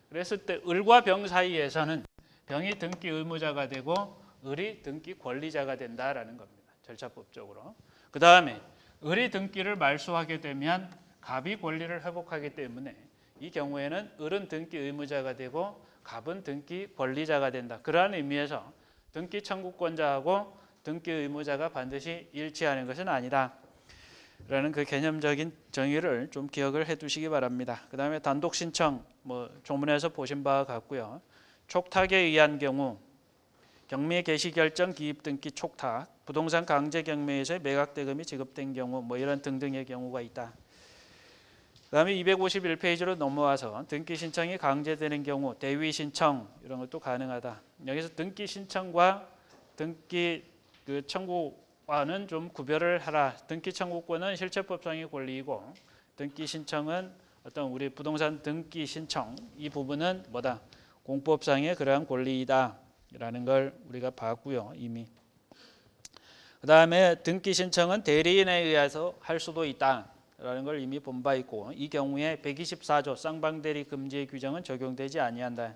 그랬을 때 을과 병 사이에서는 병이 등기 의무자가 되고 을이 등기 권리자가 된다라는 겁니다. 절차법적으로. 그 다음에 을이 등기를 말소하게 되면 갑이 권리를 회복하기 때문에 이 경우에는 을은 등기 의무자가 되고 갑은 등기 권리자가 된다. 그러한 의미에서 등기 청구권자하고 등기 의무자가 반드시 일치하는 것은 아니다. 라는 그 개념적인 정의를 좀 기억을 해 두시기 바랍니다. 그 다음에 단독 신청, 조문에서 보신 바와 같고요. 촉탁에 의한 경우 경매 개시 결정 기입 등기 촉탁, 부동산 강제 경매에서 매각 대금이 지급된 경우 이런 등등의 경우가 있다. 그다음에 251페이지로 넘어와서 등기 신청이 강제되는 경우 대위 신청 이런 것도 가능하다. 여기서 등기 신청과 등기 청구와는 좀 구별을 하라. 등기 청구권은 실체법상의 권리이고 등기 신청은 어떤 우리 부동산 등기 신청 이 부분은 뭐다? 공법상의 그러한 권리이다. 라는 걸 우리가 봤고요. 이미. 그 다음에 등기 신청은 대리인에 의해서 할 수도 있다. 라는 걸 이미 본 바 있고 이 경우에 124조 쌍방대리 금지의 규정은 적용되지 아니한다.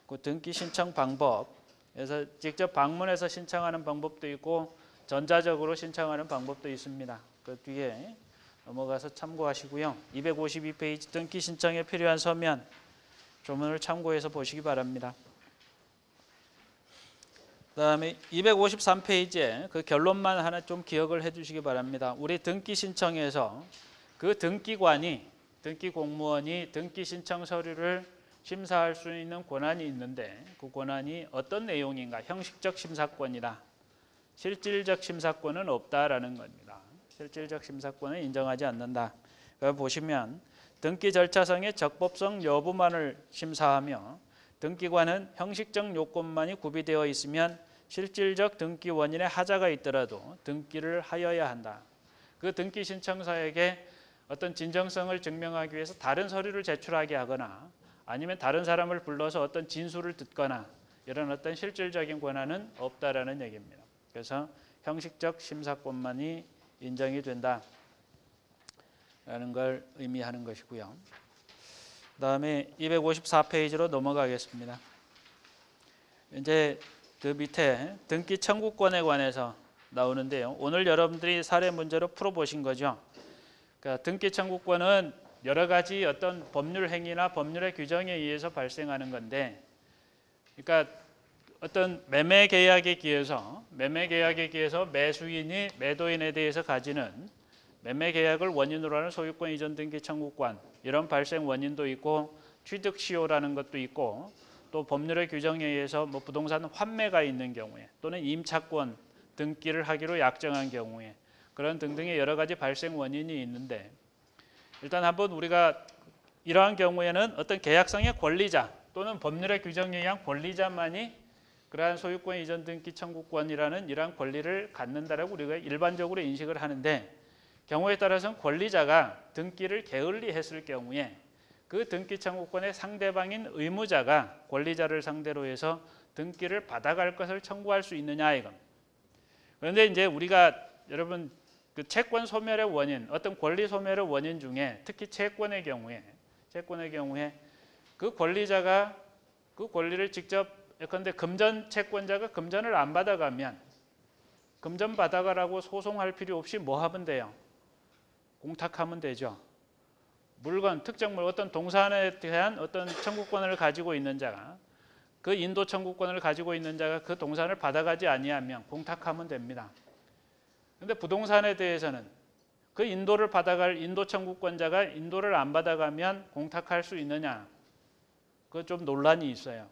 그 등기 신청 방법에서 직접 방문해서 신청하는 방법도 있고 전자적으로 신청하는 방법도 있습니다. 그 뒤에 넘어가서 참고하시고요. 252페이지 등기 신청에 필요한 서면 조문을 참고해서 보시기 바랍니다. 그다음에 253페이지에 그 결론만 하나 좀 기억을 해 주시기 바랍니다. 우리 등기 신청에서 그 등기관이 등기 공무원이 등기 신청 서류를 심사할 수 있는 권한이 있는데 그 권한이 어떤 내용인가? 형식적 심사권이다. 실질적 심사권은 없다라는 겁니다. 실질적 심사권은 인정하지 않는다. 보시면 등기 절차상의 적법성 여부만을 심사하며 등기관은 형식적 요건만이 구비되어 있으면 실질적 등기 원인에 하자가 있더라도 등기를 하여야 한다. 그 등기 신청서에게 어떤 진정성을 증명하기 위해서 다른 서류를 제출하게 하거나 아니면 다른 사람을 불러서 어떤 진술을 듣거나 이런 어떤 실질적인 권한은 없다라는 얘기입니다. 그래서 형식적 심사권만이 인정이 된다라는 걸 의미하는 것이고요. 그다음에 254페이지로 넘어가겠습니다. 이제 그 밑에 등기 청구권에 관해서 나오는데요. 오늘 여러분들이 사례 문제로 풀어보신 거죠. 그러니까 등기 청구권은 여러 가지 어떤 법률 행위나 법률의 규정에 의해서 발생하는 건데, 그러니까 어떤 매매 계약에 기해서 매수인이 매도인에 대해서 가지는 매매 계약을 원인으로 하는 소유권 이전 등기 청구권, 이런 발생 원인도 있고 취득 시효라는 것도 있고 또 법률의 규정에 의해서 뭐 부동산 환매가 있는 경우에 또는 임차권 등기를 하기로 약정한 경우에 그런 등등의 여러 가지 발생 원인이 있는데, 일단 한번 우리가 이러한 경우에는 어떤 계약상의 권리자 또는 법률의 규정에 의한 권리자만이 그러한 소유권 이전 등기 청구권이라는 이러한 권리를 갖는다라고 우리가 일반적으로 인식을 하는데, 경우에 따라서는 권리자가 등기를 게을리했을 경우에 그 등기 청구권의 상대방인 의무자가 권리자를 상대로 해서 등기를 받아갈 것을 청구할 수 있느냐 이건. 그런데 이제 우리가 여러분 그 채권 소멸의 원인, 어떤 권리 소멸의 원인 중에 특히 채권의 경우에 그 권리자가 그 권리를 직접 예컨대 금전 채권자가 금전을 안 받아가면 금전 받아가라고 소송할 필요 없이 뭐 하면 돼요? 공탁하면 되죠. 물건, 특정물, 어떤 동산에 대한 어떤 청구권을 가지고 있는 자가 그 인도 청구권을 가지고 있는 자가 그 동산을 받아가지 아니하면 공탁하면 됩니다. 그런데 부동산에 대해서는 그 인도를 받아갈 인도 청구권자가 인도를 안 받아가면 공탁할 수 있느냐? 그거 좀 논란이 있어요.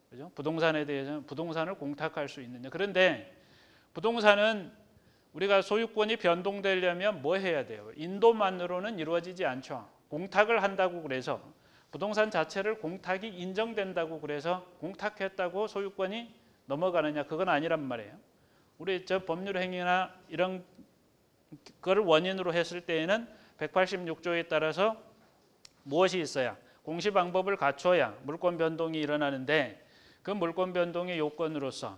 그죠? 부동산에 대해서는 부동산을 공탁할 수 있느냐? 그런데 부동산은 우리가 소유권이 변동되려면 뭐 해야 돼요? 인도만으로는 이루어지지 않죠. 공탁을 한다고 그래서 부동산 자체를 공탁이 인정된다고 그래서 공탁했다고 소유권이 넘어가느냐? 그건 아니란 말이에요. 우리 저 법률 행위나 이런 거를 원인으로 했을 때에는 186조에 따라서 무엇이 있어야 공시 방법을 갖춰야 물권 변동이 일어나는데, 그 물권 변동의 요건으로서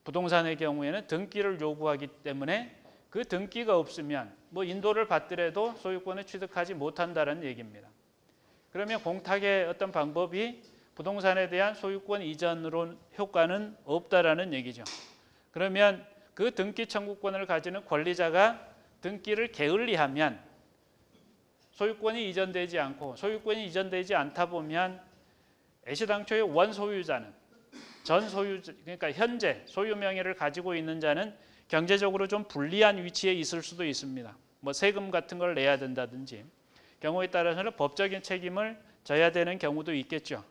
부동산의 경우에는 등기를 요구하기 때문에 그 등기가 없으면 뭐 인도를 받더라도 소유권을 취득하지 못한다는 얘기입니다. 그러면 공탁의 어떤 방법이 부동산에 대한 소유권 이전으로 효과는 없다라는 얘기죠. 그러면 그 등기 청구권을 가지는 권리자가 등기를 게을리하면 소유권이 이전되지 않고, 소유권이 이전되지 않다 보면 애시당초의 원소유자는 전 소유자, 그러니까 현재 소유 명의를 가지고 있는 자는 경제적으로 좀 불리한 위치에 있을 수도 있습니다. 뭐 세금 같은 걸 내야 된다든지 경우에 따라서는 법적인 책임을 져야 되는 경우도 있겠죠.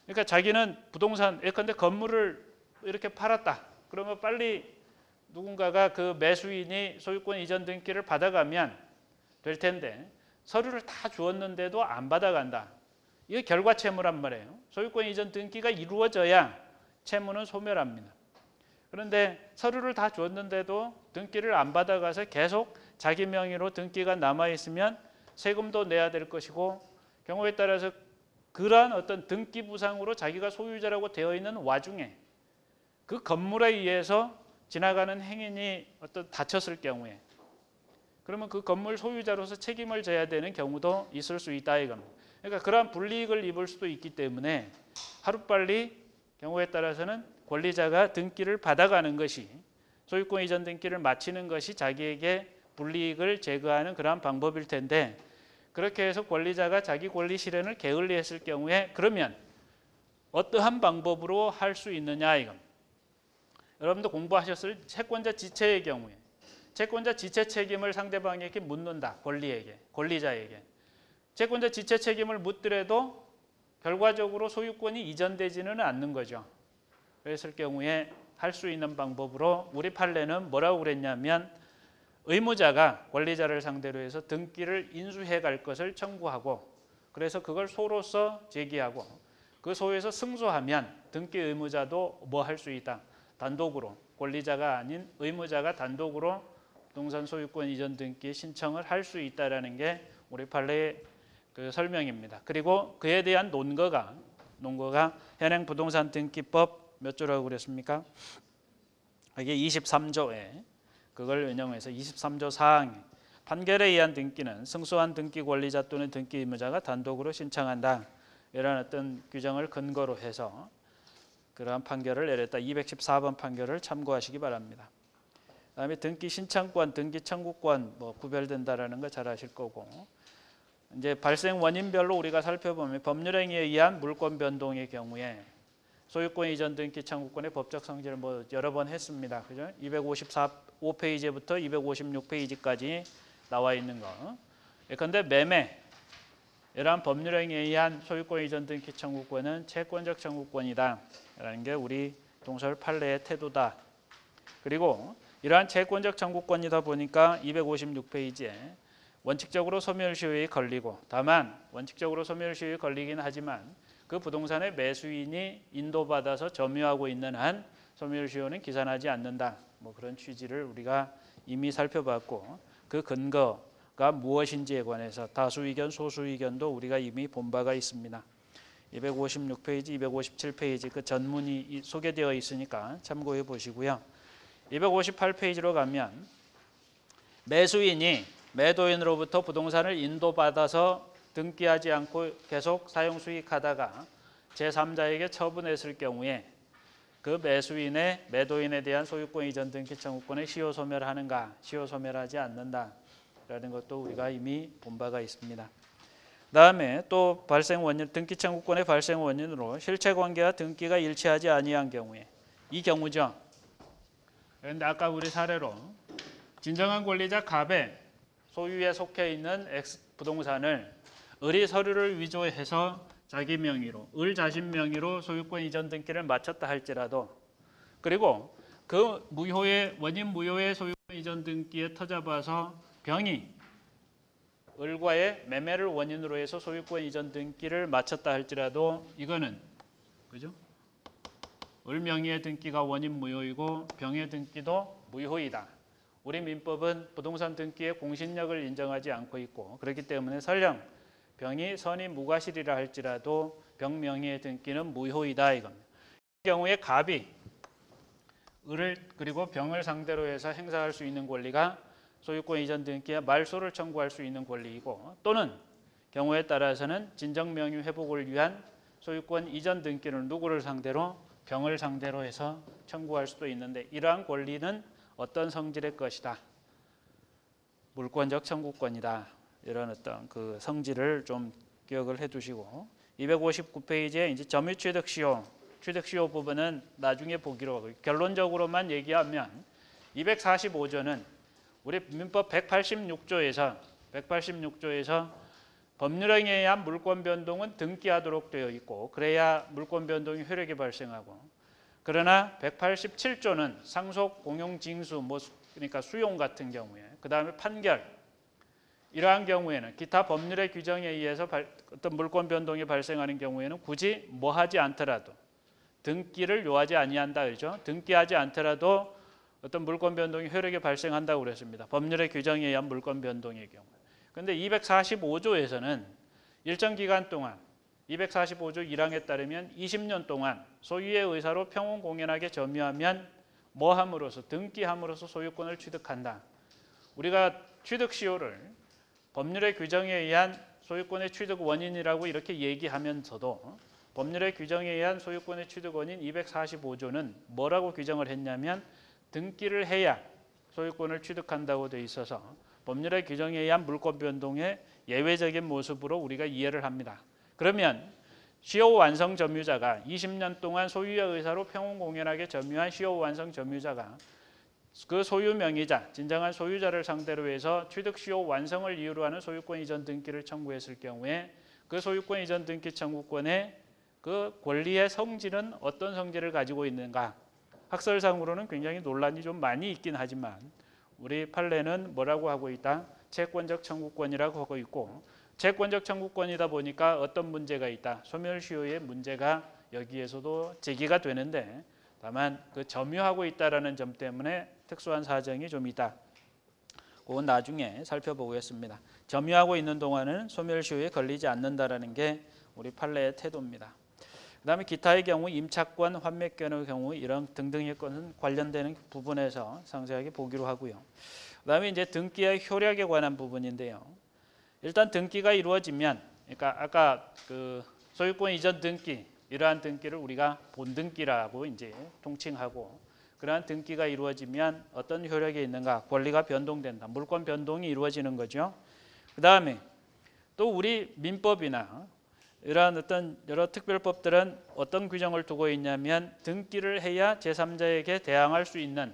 그러니까 자기는 부동산, 예컨대 건물을 이렇게 팔았다. 그러면 빨리 누군가가 그 매수인이 소유권 이전 등기를 받아가면 될 텐데 서류를 다 주었는데도 안 받아간다. 이게 결과 채무란 말이에요. 소유권 이전 등기가 이루어져야 채무는 소멸합니다. 그런데 서류를 다 줬는데도 등기를 안 받아가서 계속 자기 명의로 등기가 남아있으면 세금도 내야 될 것이고, 경우에 따라서 그러한 어떤 등기 부상으로 자기가 소유자라고 되어 있는 와중에 그 건물에 의해서 지나가는 행인이 어떤 다쳤을 경우에 그러면 그 건물 소유자로서 책임을 져야 되는 경우도 있을 수 있다 이겁니다. 그러니까 그러한 불이익을 입을 수도 있기 때문에 하루빨리 경우에 따라서는 권리자가 등기를 받아가는 것이, 소유권 이전 등기를 마치는 것이 자기에게 불이익을 제거하는 그러한 방법일 텐데, 그렇게 해서 권리자가 자기 권리 실현을 게을리했을 경우에 그러면 어떠한 방법으로 할 수 있느냐 이겁니다. 여러분도 공부하셨을 채권자 지체의 경우에 채권자 지체 책임을 상대방에게 묻는다. 권리자에게. 채권자 지체 책임을 묻더라도 결과적으로 소유권이 이전되지는 않는 거죠. 그랬을 경우에 할 수 있는 방법으로 우리 판례는 뭐라고 그랬냐면, 의무자가 권리자를 상대로 해서 등기를 인수해 갈 것을 청구하고, 그래서 그걸 소로서 제기하고 그 소에서 승소하면 등기 의무자도 뭐 할 수 있다. 단독으로 권리자가 아닌 의무자가 단독으로 부동산 소유권 이전 등기 신청을 할 수 있다라는 게 우리 판례의 그 설명입니다. 그리고 그에 대한 논거가 현행 부동산 등기법 몇 조라고 그랬습니까? 이게 23조에 그걸 인용해서 23조 4항 판결에 의한 등기는 승소한 등기 권리자 또는 등기 의무자가 단독으로 신청한다. 이런 어떤 규정을 근거로 해서 그러한 판결을 내렸다. 214번 판결을 참고하시기 바랍니다. 그다음에 등기 신청권, 등기 청구권 뭐 구별된다라는 거 잘 아실 거고 이제 발생 원인별로 우리가 살펴보면 법률행위에 의한 물권 변동의 경우에 소유권 이전 등기 청구권의 법적 성질을 뭐 여러 번 했습니다. 그죠? 255페이지부터 256페이지까지 나와 있는 거. 예컨대 매매 이러한 법률행위에 의한 소유권 이전 등기 청구권은 채권적 청구권이다. 라는 게 우리 동설 판례의 태도다. 그리고 이러한 채권적 청구권이다 보니까 256페이지에 원칙적으로 소멸시효에 걸리고 다만 원칙적으로 소멸시효에 걸리긴 하지만 그 부동산의 매수인이 인도받아서 점유하고 있는 한 소멸시효는 기산하지 않는다. 뭐 그런 취지를 우리가 이미 살펴봤고 그 근거가 무엇인지에 관해서 다수 의견, 소수 의견도 우리가 이미 본 바가 있습니다. 256페이지, 257페이지 그 전문이 소개되어 있으니까 참고해 보시고요. 258페이지로 가면 매수인이 매도인으로부터 부동산을 인도받아서 등기하지 않고 계속 사용 수익하다가 제3자에게 처분했을 경우에 그 매수인의 매도인에 대한 소유권 이전 등기 청구권을 시효 소멸하는가, 시효 소멸하지 않는다라는 것도 우리가 이미 본 바가 있습니다. 다음에 또 발생 원인, 등기 청구권의 발생 원인으로 실체관계와 등기가 일치하지 아니한 경우에 이 경우죠. 그런데 아까 우리 사례로 진정한 권리자 갑의 소유에 속해 있는 X 부동산을 을이 서류를 위조해서 자기 명의로, 을 자신 명의로 소유권 이전 등기를 마쳤다 할지라도 그리고 그 무효의 원인 무효의 소유권 이전 등기에 터잡아서 병이 을과의 매매를 원인으로 해서 소유권 이전 등기를 마쳤다 할지라도 이거는 그죠? 을 명의의 등기가 원인 무효이고 병의 등기도 무효이다. 우리 민법은 부동산 등기의 공신력을 인정하지 않고 있고 그렇기 때문에 설령 병이 선이 무과실이라 할지라도 병 명의의 등기는 무효이다 이겁니다. 이 경우에 갑이 을을 그리고 병을 상대로 해서 행사할 수 있는 권리가 소유권 이전 등기에 말소를 청구할 수 있는 권리이고 또는 경우에 따라서는 진정 명의 회복을 위한 소유권 이전 등기를 누구를 상대로 병을 상대로 해서 청구할 수도 있는데 이러한 권리는 어떤 성질의 것이다. 물권적 청구권이다. 이런 어떤 그 성질을 좀 기억을 해두시고 259페이지에 이제 점유취득시효, 취득시효 부분은 나중에 보기로 하고 결론적으로만 얘기하면 245조는 우리 민법 186조에서 법률행위에 의한 물권 변동은 등기하도록 되어 있고 그래야 물권 변동이 효력이 발생하고 그러나 187조는 상속, 공용, 징수, 그러니까 수용 같은 경우에 그 다음에 판결 이러한 경우에는 기타 법률의 규정에 의해서 어떤 물권 변동이 발생하는 경우에는 굳이 뭐 하지 않더라도 등기를 요하지 아니한다 그렇죠? 등기하지 않더라도 어떤 물권 변동이 효력이 발생한다고 그랬습니다. 법률의 규정에 의한 물권 변동의 경우. 그런데 245조에서는 일정 기간 동안 245조 1항에 따르면 20년 동안 소유의 의사로 평온공연하게 점유하면 뭐함으로써 등기함으로써 소유권을 취득한다. 우리가 취득시효를 법률의 규정에 의한 소유권의 취득 원인이라고 이렇게 얘기하면서도 법률의 규정에 의한 소유권의 취득 원인 245조는 뭐라고 규정을 했냐면 등기를 해야 소유권을 취득한다고 돼 있어서 법률의 규정에 의한 물권 변동의 예외적인 모습으로 우리가 이해를 합니다. 그러면 시효 완성 점유자가 20년 동안 소유의 의사로 평온공연하게 점유한 시효 완성 점유자가 그 소유 명의자, 진정한 소유자를 상대로 해서 취득시효 완성을 이유로 하는 소유권 이전 등기를 청구했을 경우에 그 소유권 이전 등기 청구권의 그 권리의 성질은 어떤 성질을 가지고 있는가? 학설상으로는 굉장히 논란이 좀 많이 있긴 하지만 우리 판례는 뭐라고 하고 있다? 채권적 청구권이라고 하고 있고 채권적 청구권이다 보니까 어떤 문제가 있다? 소멸시효의 문제가 여기에서도 제기가 되는데 다만 그 점유하고 있다라는 점 때문에 특수한 사정이 좀 있다. 그건 나중에 살펴보겠습니다. 점유하고 있는 동안은 소멸시효에 걸리지 않는다라는 게 우리 판례의 태도입니다. 그다음에 기타의 경우 임차권, 환매권의 경우 이런 등등의 것은 관련되는 부분에서 상세하게 보기로 하고요. 그다음에 이제 등기의 효력에 관한 부분인데요. 일단 등기가 이루어지면, 그러니까 아까 그 소유권 이전 등기 이러한 등기를 우리가 본등기라고 이제 통칭하고, 그러한 등기가 이루어지면 어떤 효력이 있는가? 권리가 변동된다. 물권 변동이 이루어지는 거죠. 그다음에 또 우리 민법이나 이러한 어떤 여러 특별법들은 어떤 규정을 두고 있냐면 등기를 해야 제3자에게 대항할 수 있는,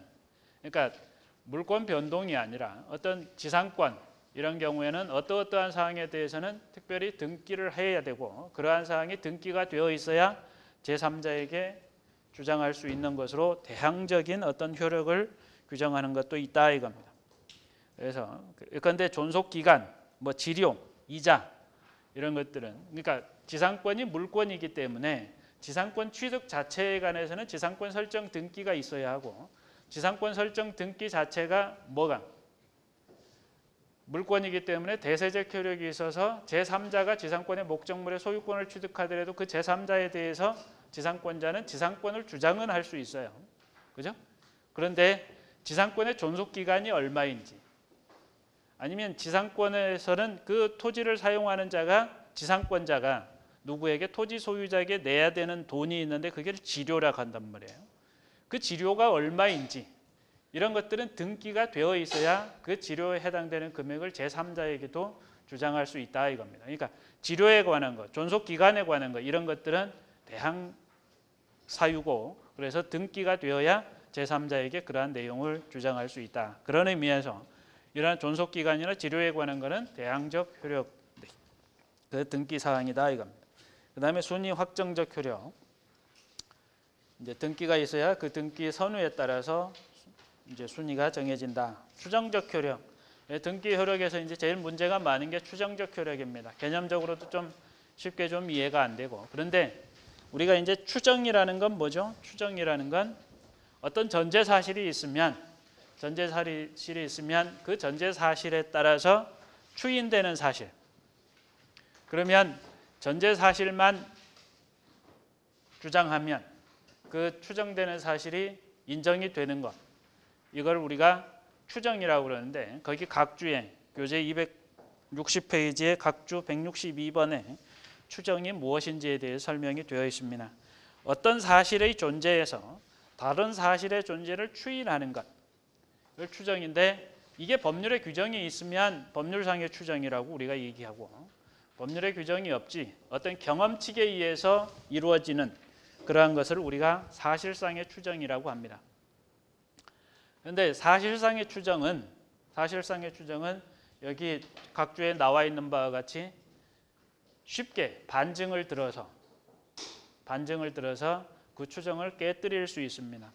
그러니까 물권 변동이 아니라 어떤 지상권 이런 경우에는 어떠한 사항에 대해서는 특별히 등기를 해야 되고, 그러한 사항이 등기가 되어 있어야 제3자에게 주장할 수 있는 것으로 대항적인 어떤 효력을 규정하는 것도 있다 이겁니다. 그래서 그런데 존속 기간, 뭐 지료, 이자 이런 것들은, 그러니까 지상권이 물권이기 때문에 지상권 취득 자체에 관해서는 지상권 설정 등기가 있어야 하고, 지상권 설정 등기 자체가 뭐가 물권이기 때문에 대세적 효력이 있어서 제3자가 지상권의 목적물의 소유권을 취득하더라도 그 제3자에 대해서 지상권자는 지상권을 주장은 할 수 있어요. 그죠? 그런데 지상권의 존속 기간이 얼마인지, 아니면 지상권에서는 그 토지를 사용하는 자가, 지상권자가 누구에게, 토지 소유자에게 내야 되는 돈이 있는데 그게 지료라고 한단 말이에요. 그 지료가 얼마인지 이런 것들은 등기가 되어 있어야 그 지료에 해당되는 금액을 제3자에게도 주장할 수 있다 이겁니다. 그러니까 지료에 관한 것, 존속 기간에 관한 것 이런 것들은 대항 사유고, 그래서 등기가 되어야 제3자에게 그러한 내용을 주장할 수 있다. 그런 의미에서 이러한 존속 기간이나 지료에 관한 것은 대항적 효력, 그 등기 사항이다 이겁니다. 그다음에 순위 확정적 효력. 이제 등기가 있어야 그 등기 선우에 따라서 이제 순위가 정해진다. 추정적 효력. 등기 효력에서 이제 제일 문제가 많은 게 추정적 효력입니다. 개념적으로도 좀 쉽게 좀 이해가 안 되고. 그런데 우리가 이제 추정이라는 건 뭐죠? 추정이라는 건 어떤 전제 사실이 있으면 그 전제 사실에 따라서 추인되는 사실. 그러면 전제 사실만 주장하면 그 추정되는 사실이 인정이 되는 것, 이걸 우리가 추정이라고 그러는데, 거기 각주에 교재 260페이지에 각주 162번에 추정이 무엇인지에 대해 설명이 되어 있습니다. 어떤 사실의 존재에서 다른 사실의 존재를 추인하는 것, 이걸 추정인데, 이게 법률의 규정이 있으면 법률상의 추정이라고 우리가 얘기하고, 법률의 규정이 없지 어떤 경험칙에 의해서 이루어지는 그러한 것을 우리가 사실상의 추정이라고 합니다. 그런데 사실상의 추정은 여기 각주에 나와 있는 바와 같이 쉽게 반증을 들어서 그 추정을 깨뜨릴 수 있습니다.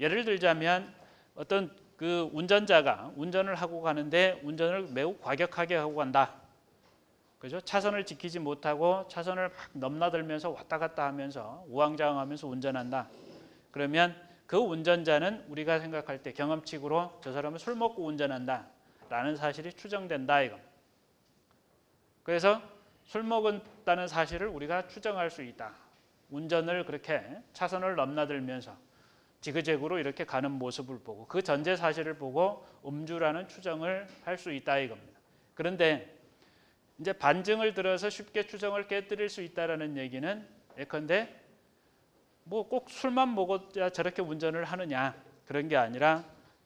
예를 들자면 어떤 그 운전자가 운전을 하고 가는데 운전을 매우 과격하게 하고 간다. 그죠? 차선을 지키지 못하고 차선을 막 넘나들면서 왔다 갔다 하면서 우왕좌왕하면서 운전한다. 그러면 그 운전자는 우리가 생각할 때 경험칙으로 저 사람은 술 먹고 운전한다 라는 사실이 추정된다 이거. 그래서 술 먹었다는 사실을 우리가 추정할 수 있다. 운전을 그렇게 차선을 넘나들면서 지그재그로 이렇게 가는 모습을 보고 그 전제 사실을 보고 음주라는 추정을 할 수 있다 이겁니다. 그런데 이제 반증을 들어서 쉽게 추정을 깨뜨릴 수 있다라는 얘기는 예컨대 뭐 꼭 술만 먹어야 저렇게 운전을 하느냐 그런 게 아니라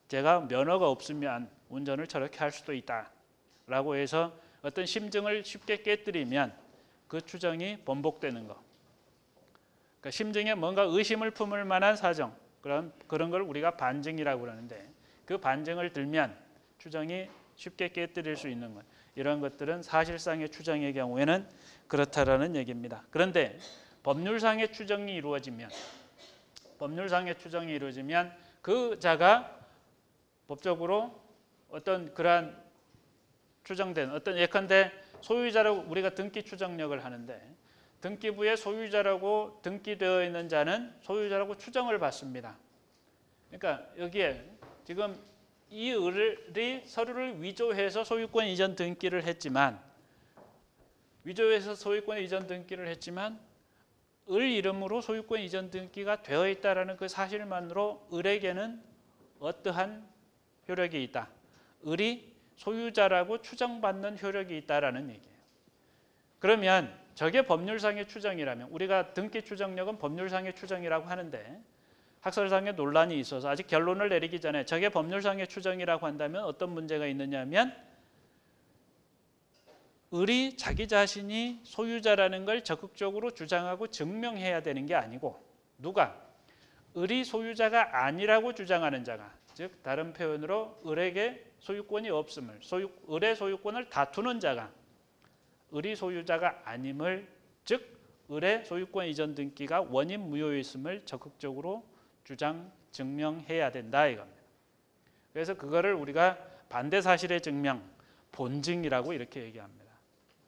제가 면허가 없으면 운전을 저렇게 할 수도 있다라고 해서 어떤 심증을 쉽게 깨뜨리면 그 추정이 번복되는 거. 그러니까 심증에 뭔가 의심을 품을 만한 사정 그런 걸 우리가 반증이라고 그러는데 그 반증을 들면 추정이 쉽게 깨뜨릴 수 있는 것. 이런 것들은 사실상의 추정의 경우에는 그렇다라는 얘기입니다. 그런데 법률상의 추정이 이루어지면 그 자가 법적으로 어떤 그러한 추정된 어떤 예컨대 소유자로 우리가 등기 추정력을 하는데 등기부의 소유자라고 등기되어 있는 자는 소유자라고 추정을 받습니다. 그러니까 여기에 지금 이 을이 서류를 위조해서 소유권 이전 등기를 했지만 을 이름으로 소유권 이전 등기가 되어 있다라는 그 사실만으로 을에게는 어떠한 효력이 있다. 을이 소유자라고 추정받는 효력이 있다라는 얘기예요. 그러면 저게 법률상의 추정이라면 우리가 등기 추정력은 법률상의 추정이라고 하는데 학설상의 논란이 있어서 아직 결론을 내리기 전에 저게 법률상의 추정이라고 한다면 어떤 문제가 있느냐면 을이 자기 자신이 소유자라는 걸 적극적으로 주장하고 증명해야 되는 게 아니고 누가? 을이 소유자가 아니라고 주장하는 자가, 즉 다른 표현으로 을에게 소유권이 없음을, 을의 소유권을 다투는 자가 을이 소유자가 아님을, 즉 을의 소유권 이전 등기가 원인 무효였음을 적극적으로 주장, 증명해야 된다 이겁니다. 그래서 그거를 우리가 반대 사실의 증명, 본증이라고 이렇게 얘기합니다.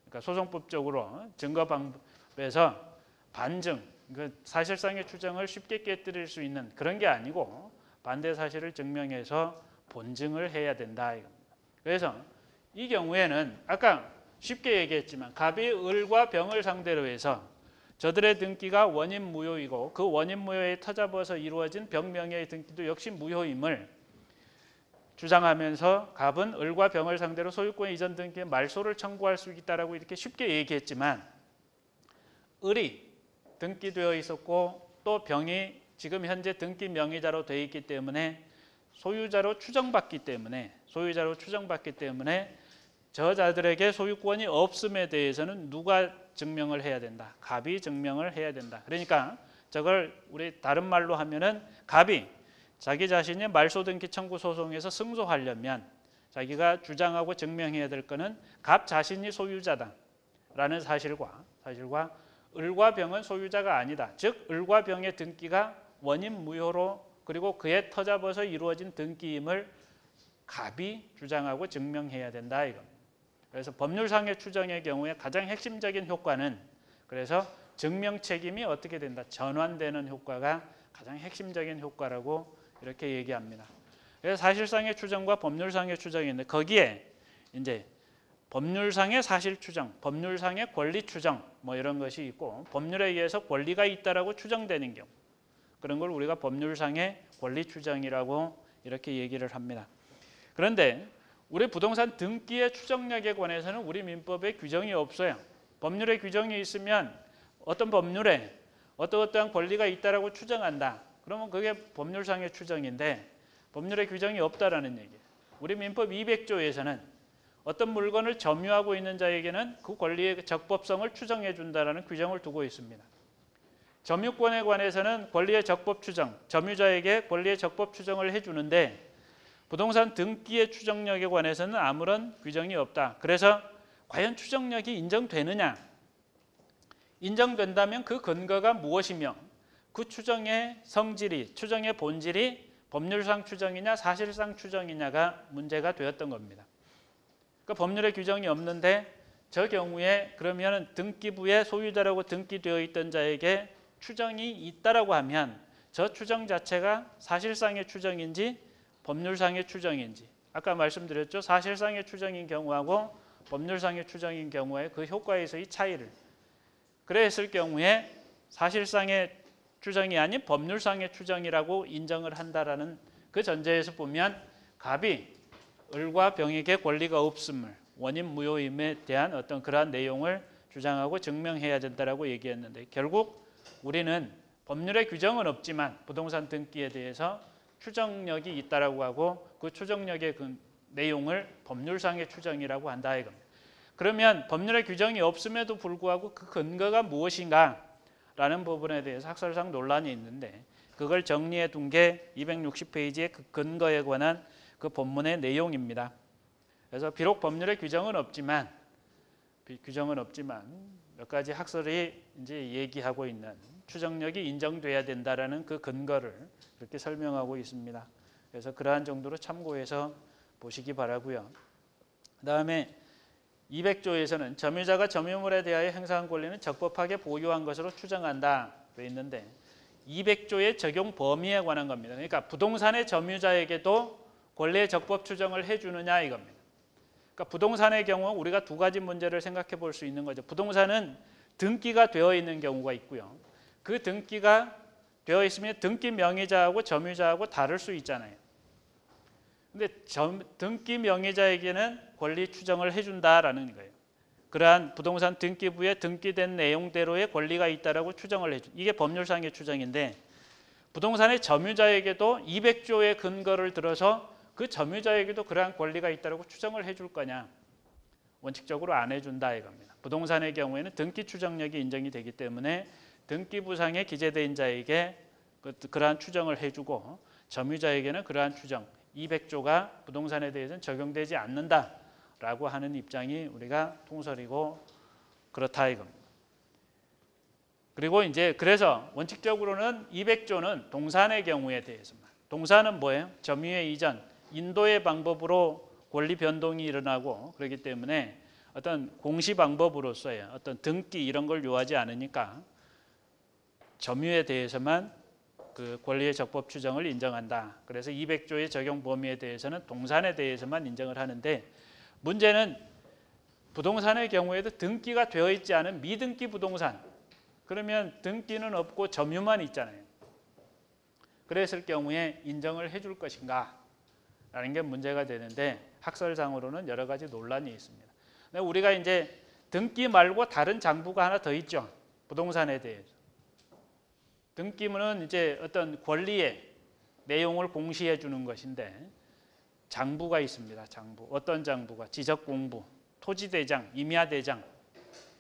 그러니까 소송법적으로 증거 방법에서 반증, 사실상의 추정을 쉽게 깨뜨릴 수 있는 그런 게 아니고 반대 사실을 증명해서 본증을 해야 된다 이겁니다. 그래서 이 경우에는 아까 쉽게 얘기했지만 갑이 을과 병을 상대로 해서 저들의 등기가 원인 무효이고 그 원인 무효에 터잡아서 이루어진 병명예의 등기도 역시 무효임을 주장하면서 갑은 을과 병을 상대로 소유권 이전 등기의 말소를 청구할 수 있다라고 이렇게 쉽게 얘기했지만 을이 등기되어 있었고 또 병이 지금 현재 등기 명의자로 되어 있기 때문에 소유자로 추정받기 때문에 저자들에게 소유권이 없음에 대해서는 누가 증명을 해야 된다? 갑이 증명을 해야 된다. 그러니까 저걸 우리 다른 말로 하면은 갑이 자기 자신이 말소 등기 청구 소송에서 승소하려면 자기가 주장하고 증명해야 될 거는 갑 자신이 소유자다라는 사실과 을과 병은 소유자가 아니다. 즉 을과 병의 등기가 원인 무효로 그리고 그에 터잡아서 이루어진 등기임을 갑이 주장하고 증명해야 된다 이겁니다. 그래서 법률상의 추정의 경우에 가장 핵심적인 효과는 그래서 증명 책임이 어떻게 된다? 전환되는 효과가 가장 핵심적인 효과라고 이렇게 얘기합니다. 그래서 사실상의 추정과 법률상의 추정이 있는데 거기에 이제 법률상의 사실 추정, 법률상의 권리 추정 뭐 이런 것이 있고 법률에 의해서 권리가 있다라고 추정되는 경우 그런 걸 우리가 법률상의 권리 추정이라고 이렇게 얘기를 합니다. 그런데 우리 부동산 등기의 추정력에 관해서는 우리 민법에 규정이 없어요. 법률에 규정이 있으면 어떤 법률에 어떠한 권리가 있다라고 추정한다. 그러면 그게 법률상의 추정인데 법률에 규정이 없다라는 얘기예요. 우리 민법 200조에서는 어떤 물건을 점유하고 있는 자에게는 그 권리의 적법성을 추정해 준다라는 규정을 두고 있습니다. 점유권에 관해서는 권리의 적법 추정, 점유자에게 권리의 적법 추정을 해주는데 부동산 등기의 추정력에 관해서는 아무런 규정이 없다. 그래서 과연 추정력이 인정되느냐? 인정된다면 그 근거가 무엇이며 그 추정의 성질이, 추정의 본질이 법률상 추정이냐 사실상 추정이냐가 문제가 되었던 겁니다. 그러니까 법률에 규정이 없는데 저 경우에 그러면 등기부의 소유자라고 등기되어 있던 자에게 추정이 있다라고 하면 저 추정 자체가 사실상의 추정인지 법률상의 추정인지 아까 말씀드렸죠. 사실상의 추정인 경우하고 법률상의 추정인 경우에 그 효과에서의 차이를 그랬을 경우에 사실상의 추정이 아닌 법률상의 추정이라고 인정을 한다라는 그 전제에서 보면 갑이 을과 병에게 권리가 없음을 원인 무효임에 대한 어떤 그러한 내용을 주장하고 증명해야 된다라고 얘기했는데 결국 우리는 법률에 규정은 없지만 부동산 등기에 대해서 추정력이 있다라고 하고 그 추정력의 그 내용을 법률상의 추정이라고 한다 이겁니다. 그러면 법률에 규정이 없음에도 불구하고 그 근거가 무엇인가라는 부분에 대해서 학설상 논란이 있는데 그걸 정리해 둔 게 260페이지의 그 근거에 관한 그 본문의 내용입니다. 그래서 비록 법률에 규정은 없지만 몇 가지 학설이 이제 얘기하고 있는 추정력이 인정돼야 된다라는 그 근거를 이렇게 설명하고 있습니다. 그래서 그러한 정도로 참고해서 보시기 바라고요. 그다음에 200조에서는 점유자가 점유물에 대하여 행사한 권리는 적법하게 보유한 것으로 추정한다 돼 있는데 200조의 적용 범위에 관한 겁니다. 그러니까 부동산의 점유자에게도 권리의 적법 추정을 해주느냐 이겁니다. 그러니까 부동산의 경우 우리가 두 가지 문제를 생각해 볼 수 있는 거죠. 부동산은 등기가 되어 있는 경우가 있고요. 그 등기가 되어 있으면 등기 명의자하고 점유자하고 다를 수 있잖아요. 근데 등기 명의자에게는 권리 추정을 해준다라는 거예요. 그러한 부동산 등기부에 등기된 내용대로의 권리가 있다라고 추정을 해준. 이게 법률상의 추정인데 부동산의 점유자에게도 200조의 근거를 들어서 그 점유자에게도 그러한 권리가 있다라고 추정을 해줄 거냐? 원칙적으로 안 해준다 이겁니다. 부동산의 경우에는 등기 추정력이 인정이 되기 때문에 등기부상에 기재된 자에게 그러한 추정을 해주고 점유자에게는 그러한 추정 200조가 부동산에 대해서는 적용되지 않는다라고 하는 입장이 우리가 통설이고 그렇다 이겁니다. 그리고 이제 그래서 원칙적으로는 200조는 동산의 경우에 대해서만. 동산은 뭐예요? 점유의 이전, 인도의 방법으로 권리 변동이 일어나고 그렇기 때문에 어떤 공시 방법으로서의 어떤 등기 이런 걸 요하지 않으니까 점유에 대해서만 그 권리의 적법 추정을 인정한다. 그래서 200조의 적용 범위에 대해서는 동산에 대해서만 인정을 하는데 문제는 부동산의 경우에도 등기가 되어 있지 않은 미등기 부동산. 그러면 등기는 없고 점유만 있잖아요. 그랬을 경우에 인정을 해줄 것인가? 라는 게 문제가 되는데 학설상으로는 여러 가지 논란이 있습니다. 우리가 이제 등기 말고 다른 장부가 하나 더 있죠. 부동산에 대해서. 등기문은 이제 어떤 권리의 내용을 공시해 주는 것인데 장부가 있습니다. 장부. 어떤 장부가? 지적공부, 토지대장, 임야대장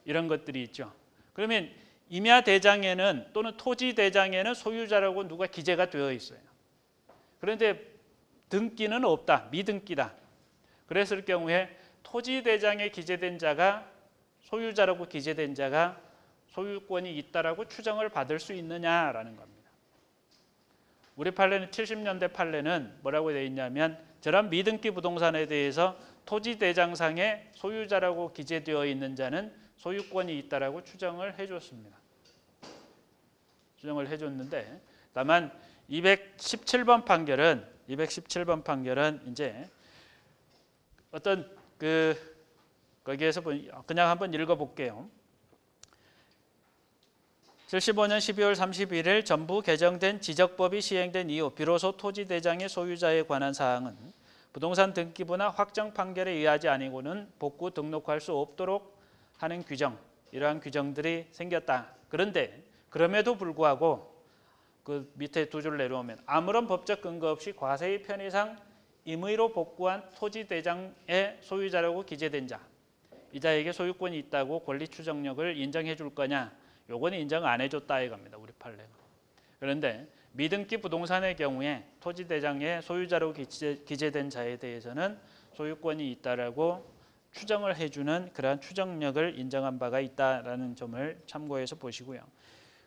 이런 것들이 있죠. 그러면 임야대장에는 또는 토지대장에는 소유자라고 누가 기재가 되어 있어요. 그런데 등기는 없다. 미등기다. 그랬을 경우에 토지대장에 기재된 자가 소유자라고 기재된 자가 소유권이 있다라고 추정을 받을 수 있느냐라는 겁니다. 우리 판례는 70년대 판례는 뭐라고 되어 있냐면 저런 미등기 부동산에 대해서 토지대장상에 소유자라고 기재되어 있는 자는 소유권이 있다라고 추정을 해줬습니다. 추정을 해줬는데 다만 217번 판결은 이제 어떤 거기에서 그냥 한번 읽어볼게요. 75년 12월 31일 전부 개정된 지적법이 시행된 이후 비로소 토지대장의 소유자에 관한 사항은 부동산 등기부나 확정 판결에 의하지 아니고는 복구 등록할 수 없도록 하는 규정, 이러한 규정들이 생겼다. 그런데 그럼에도 불구하고 그 밑에 두 줄 내려오면 아무런 법적 근거 없이 과세의 편의상 임의로 복구한 토지대장의 소유자라고 기재된 자, 이 자에게 소유권이 있다고 권리 추정력을 인정해 줄 거냐? 요거는 인정 안 해줬다 이겁니다. 우리 판례가. 그런데 미등기 부동산의 경우에 토지대장의 소유자로 기재된 자에 대해서는 소유권이 있다라고 추정을 해주는 그러한 추정력을 인정한 바가 있다라는 점을 참고해서 보시고요.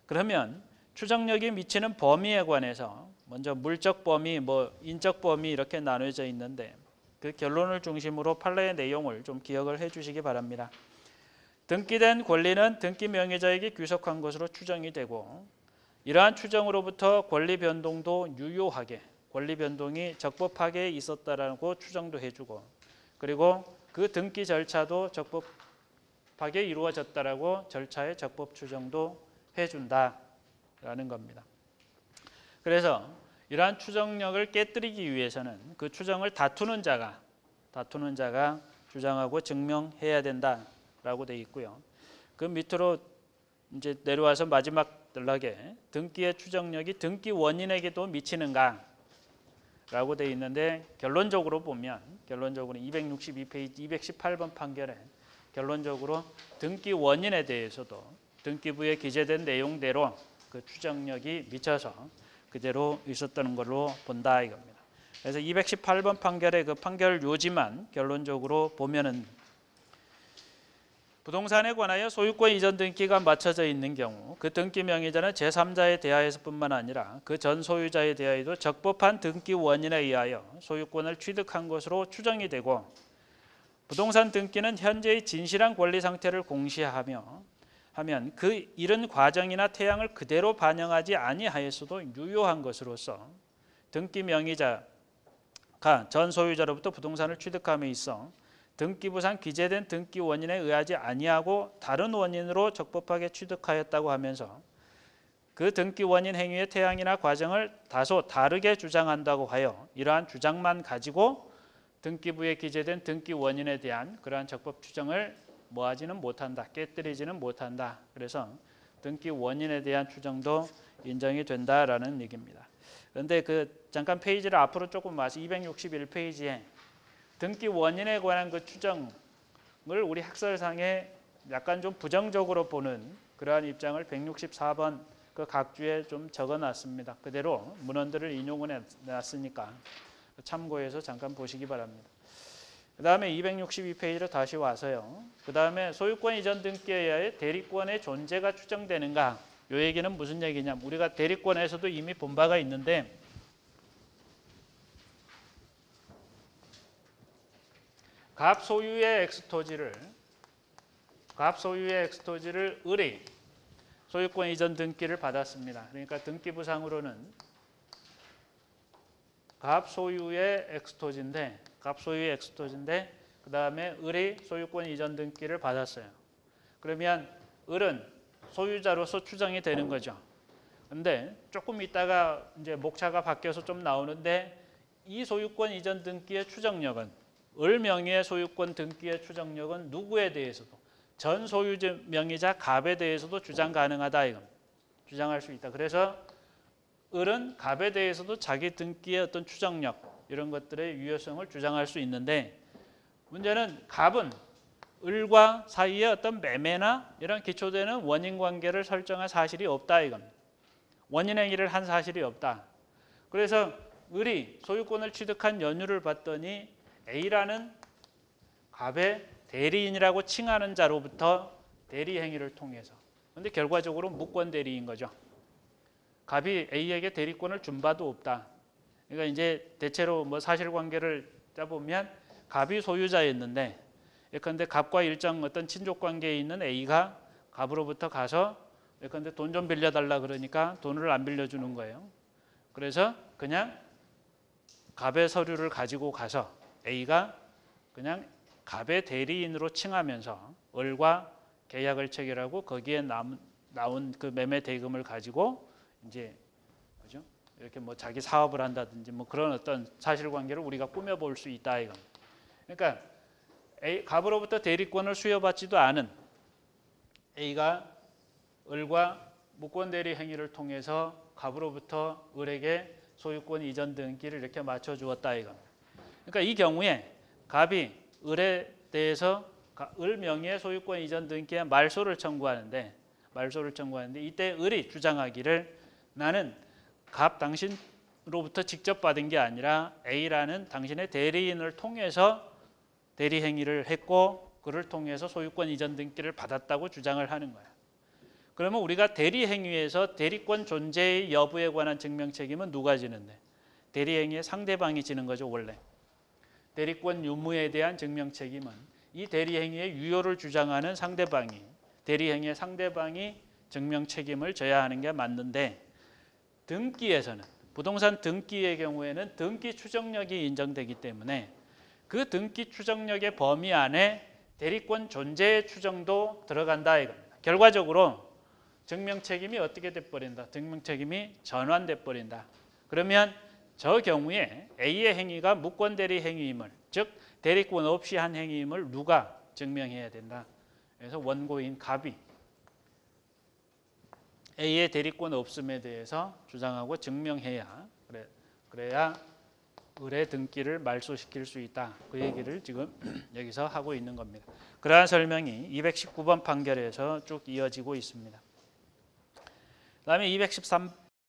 그러면 추정력이 미치는 범위에 관해서 먼저 물적 범위, 인적 범위 이렇게 나눠져 있는데 그 결론을 중심으로 판례의 내용을 좀 기억을 해주시기 바랍니다. 등기된 권리는 등기 명의자에게 귀속한 것으로 추정이 되고 이러한 추정으로부터 권리 변동도 유효하게 권리 변동이 적법하게 있었다라고 추정도 해주고 그리고 그 등기 절차도 적법하게 이루어졌다라고 절차의 적법 추정도 해준다라는 겁니다. 그래서 이러한 추정력을 깨뜨리기 위해서는 그 추정을 다투는 자가 주장하고 증명해야 된다라고 되어 있고요. 그 밑으로 이제 내려와서 마지막 단락에 등기의 추정력이 등기 원인에게도 미치는가라고 되어 있는데 결론적으로 보면 262페이지 218번 판결에 결론적으로 등기 원인에 대해서도 등기부에 기재된 내용대로 그 추정력이 미쳐서 그대로 있었다는 걸로 본다 이겁니다. 그래서 218번 판결의 그 판결 요지만 결론적으로 보면은 부동산에 관하여 소유권 이전 등기가 맞춰져 있는 경우 그 등기 명의자는 제3자에 대하여서뿐만 아니라 그 전 소유자에 대하여도 적법한 등기 원인에 의하여 소유권을 취득한 것으로 추정이 되고 부동산 등기는 현재의 진실한 권리 상태를 공시하며 하면 그 이런 과정이나 태양을 그대로 반영하지 아니하였어도 유효한 것으로서 등기 명의자가 전 소유자로부터 부동산을 취득함에 있어 등기부상 기재된 등기 원인에 의하지 아니하고 다른 원인으로 적법하게 취득하였다고 하면서 그 등기 원인 행위의 태양이나 과정을 다소 다르게 주장한다고 하여 이러한 주장만 가지고 등기부에 기재된 등기 원인에 대한 그러한 적법 추정을 뭐하지는 못한다. 깨뜨리지는 못한다. 그래서 등기 원인에 대한 추정도 인정이 된다라는 얘기입니다. 그런데 그 잠깐 페이지를 앞으로 조금 와서 261페이지에 등기 원인에 관한 그 추정을 우리 학설상에 약간 좀 부정적으로 보는 그러한 입장을 164번 그 각주에 좀 적어놨습니다. 그대로 문헌들을 인용을 해놨으니까 참고해서 잠깐 보시기 바랍니다. 그 다음에 262페이지로 다시 와서요. 그 다음에 소유권 이전 등기에 의하여 대리권의 존재가 추정되는가? 이 얘기는 무슨 얘기냐면 우리가 대리권에서도 이미 본 바가 있는데 갑소유의 엑스토지를 을이 소유권 이전 등기를 받았습니다. 그러니까 등기부상으로는 갑소유의 엑스토지인데 그 다음에 을이 소유권 이전 등기를 받았어요. 그러면 을은 소유자로서 추정이 되는 거죠. 근데 조금 있다가 이제 목차가 바뀌어서 좀 나오는데 이 소유권 이전 등기의 추정력은 을 명의의 소유권 등기의 추정력은 누구에 대해서도 전 소유자 명의자 갑에 대해서도 주장 가능하다 이겁니다. 주장할 수 있다. 그래서 을은 갑에 대해서도 자기 등기의 어떤 추정력 이런 것들의 유효성을 주장할 수 있는데 문제는 갑은 을과 사이에 어떤 매매나 이런 기초되는 원인 관계를 설정한 사실이 없다 이겁니다. 원인 행위를 한 사실이 없다. 그래서 을이 소유권을 취득한 연유를 봤더니 A라는 갑의 대리인이라고 칭하는 자로부터 대리 행위를 통해서 그런데 결과적으로 무권 대리인 거죠. 갑이 A에게 대리권을 준 바도 없다. 그러니까 이제 대체로 뭐 사실관계를 짜보면 갑이 소유자였는데 예컨대 갑과 일정 어떤 친족 관계에 있는 A가 갑으로부터 가서 예컨대 돈 좀 빌려달라 그러니까 돈을 안 빌려주는 거예요. 그래서 그냥 갑의 서류를 가지고 가서 A가 그냥 갑의 대리인으로 칭하면서 을과 계약을 체결하고 거기에 나온 그 매매 대금을 가지고 이제 그죠? 이렇게 뭐 자기 사업을 한다든지 뭐 그런 어떤 사실관계를 우리가 꾸며볼 수 있다 이건. 그러니까 갑으로부터 대리권을 수여받지도 않은 A가 을과 무권 대리 행위를 통해서 갑으로부터 을에게 소유권 이전 등기를 이렇게 맞춰 주었다 이건. 그러니까 이 경우에 갑이 을에 대해서 을 명의의 소유권 이전 등기에 말소를 청구하는데 이때 을이 주장하기를 나는 갑 당신으로부터 직접 받은 게 아니라 A라는 당신의 대리인을 통해서 대리 행위를 했고 그를 통해서 소유권 이전 등기를 받았다고 주장을 하는 거야. 그러면 우리가 대리 행위에서 대리권 존재의 여부에 관한 증명 책임은 누가 지는데? 대리 행위의 상대방이 지는 거죠, 원래. 대리권 유무에 대한 증명 책임은 이 대리 행위의 유효를 주장하는 상대방이 대리 행위의 상대방이 증명 책임을 져야 하는 게 맞는데 등기에서는 부동산 등기의 경우에는 등기 추정력이 인정되기 때문에 그 등기 추정력의 범위 안에 대리권 존재의 추정도 들어간다 이겁니다. 결과적으로 증명 책임이 어떻게 돼 버린다? 증명 책임이 전환돼 버린다. 그러면 저 경우에 A의 행위가 무권 대리 행위임을 즉 대리권 없이 한 행위임을 누가 증명해야 된다. 그래서 원고인 갑이 A의 대리권 없음에 대해서 주장하고 증명해야 그래야 을의 등기를 말소시킬 수 있다. 그 얘기를 지금 여기서 하고 있는 겁니다. 그러한 설명이 219번 판결에서 쭉 이어지고 있습니다. 그다음에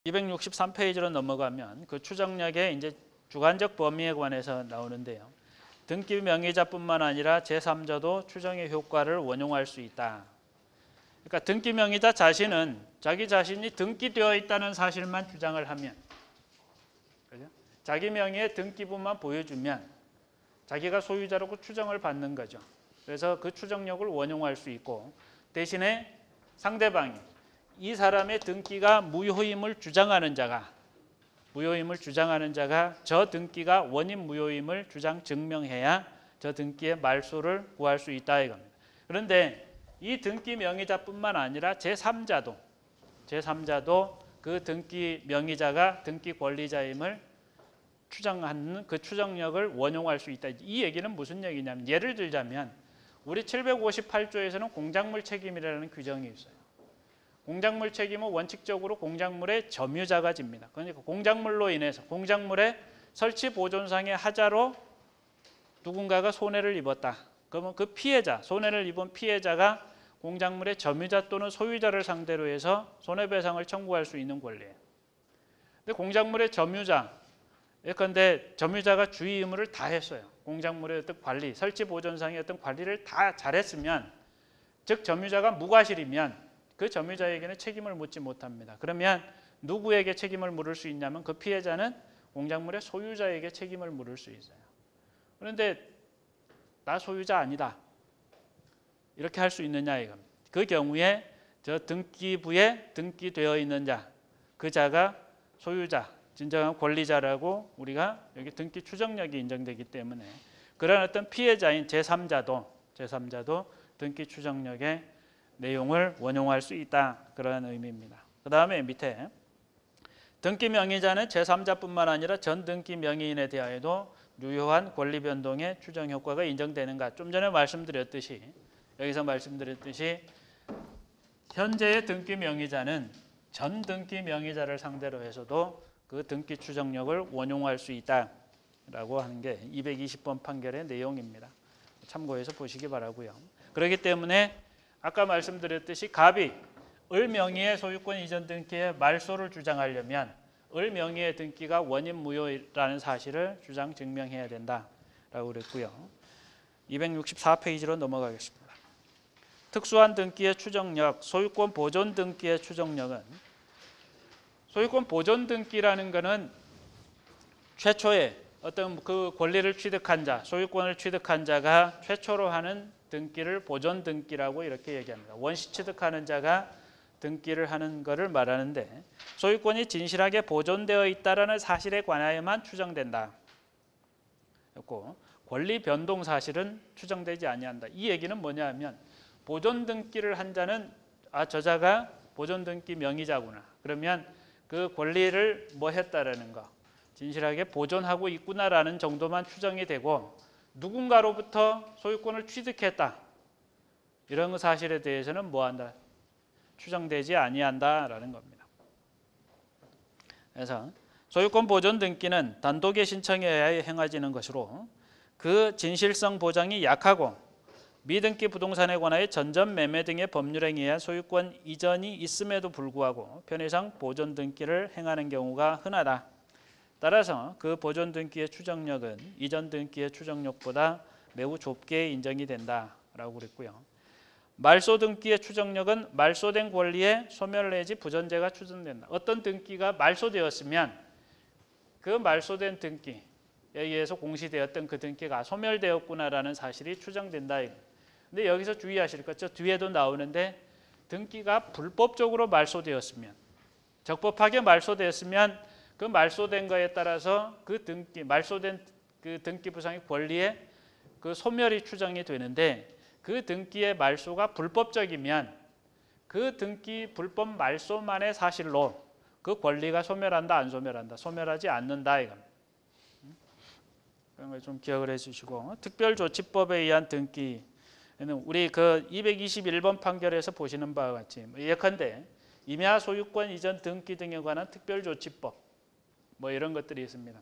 263페이지로 넘어가면 그 추정력의 이제 주관적 범위에 관해서 나오는데요. 등기 명의자뿐만 아니라 제3자도 추정의 효과를 원용할 수 있다. 그러니까 등기 명의자 자신은 자기 자신이 등기되어 있다는 사실만 주장을 하면, 그죠? 자기 명의의 등기부만 보여주면 자기가 소유자라고 추정을 받는 거죠. 그래서 그 추정력을 원용할 수 있고 대신에 상대방이 이 사람의 등기가 무효임을 주장하는 자가 저 등기가 원인 무효임을 증명해야 저 등기의 말소를 구할 수 있다 이겁니다. 그런데 이 등기 명의자뿐만 아니라 제3자도 그 등기 명의자가 등기 권리자임을 추정하는 그 추정력을 원용할 수 있다. 이 얘기는 무슨 얘기냐면 예를 들자면 우리 758조에서는 공작물 책임이라는 규정이 있어요. 공작물 책임은 원칙적으로 공작물의 점유자가 집니다. 그러니까 공작물로 인해서 공작물의 설치 보존상의 하자로 누군가가 손해를 입었다. 그러면 그 피해자, 손해를 입은 피해자가 공작물의 점유자 또는 소유자를 상대로 해서 손해배상을 청구할 수 있는 권리예요. 근데 공작물의 점유자, 예컨대 점유자가 주의 의무를 다 했어요. 공작물의 어떤 관리, 설치 보존상의 어떤 관리를 다 잘했으면, 즉 점유자가 무과실이면 그 점유자에게는 책임을 묻지 못합니다. 그러면 누구에게 책임을 물을 수 있냐면 그 피해자는 공작물의 소유자에게 책임을 물을 수 있어요. 그런데 나 소유자 아니다. 이렇게 할 수 있느냐 이겁니다. 그 경우에 저 등기부에 등기되어 있는 자, 그 자가 소유자, 진정한 권리자라고 우리가 여기 등기 추정력이 인정되기 때문에 그런 어떤 피해자인 제3자도 등기 추정력의 내용을 원용할 수 있다. 그런 의미입니다. 그 다음에 밑에 등기 명의자는 제3자뿐만 아니라 전 등기 명의인에 대하여도 유효한 권리 변동의 추정 효과가 인정되는가. 좀 전에 여기서 말씀드렸듯이 현재의 등기 명의자는 전 등기 명의자를 상대로 해서도 그 등기 추정력을 원용할 수 있다라고 하는 게 220번 판결의 내용입니다. 참고해서 보시기 바라고요. 그렇기 때문에 아까 말씀드렸듯이 갑이 을 명의의 소유권 이전 등기의 말소를 주장하려면 을 명의의 등기가 원인 무효라는 사실을 주장 증명해야 된다라고 그랬고요. 264페이지로 넘어가겠습니다. 특수한 등기의 추정력, 소유권 보존 등기의 추정력은 소유권 보존 등기라는 것은 최초에 어떤 그 권리를 취득한 자, 소유권을 취득한 자가 최초로 하는 등기를 보존 등기라고 이렇게 얘기합니다. 원시 취득하는 자가 등기를 하는 것을 말하는데 소유권이 진실하게 보존되어 있다라는 사실에 관하여만 추정된다. 그리고 권리 변동 사실은 추정되지 아니한다. 이 얘기는 뭐냐면 보존 등기를 한 자는 저자가 보존 등기 명의자구나. 그러면 그 권리를 뭐 했다라는 거, 진실하게 보존하고 있구나라는 정도만 추정이 되고 누군가로부터 소유권을 취득했다. 이런 사실에 대해서는 뭐한다? 추정되지 아니한다라는 겁니다. 그래서 소유권 보존 등기는 단독의 신청에 의하여 행해지는 것으로 그 진실성 보장이 약하고 미등기 부동산에 관하여 전전 매매 등의 법률에 의한 소유권 이전이 있음에도 불구하고 편의상 보존 등기를 행하는 경우가 흔하다. 따라서 그 보존 등기의 추정력은 이전 등기의 추정력보다 매우 좁게 인정이 된다라고 그랬고요. 말소 등기의 추정력은 말소된 권리의 소멸 내지 부전제가 추정된다. 어떤 등기가 말소되었으면 그 말소된 등기에 의해서 공시되었던 그 등기가 소멸되었구나라는 사실이 추정된다. 근데 여기서 주의하실 것, 저 뒤에도 나오는데 등기가 불법적으로 말소되었으면, 적법하게 말소되었으면 그 말소된 거에 따라서 그 등기, 말소된 그 등기 부상의 권리의 그 소멸이 추정이 되는데 그 등기의 말소가 불법적이면 그 등기 불법 말소만의 사실로 그 권리가 소멸한다, 안 소멸한다? 소멸하지 않는다 이겁니다. 그런 걸 좀 기억을 해주시고, 특별조치법에 의한 등기는 우리 그 221번 판결에서 보시는 바와 같이 예컨대 임야 소유권 이전 등기 등에 관한 특별조치법 뭐 이런 것들이 있습니다.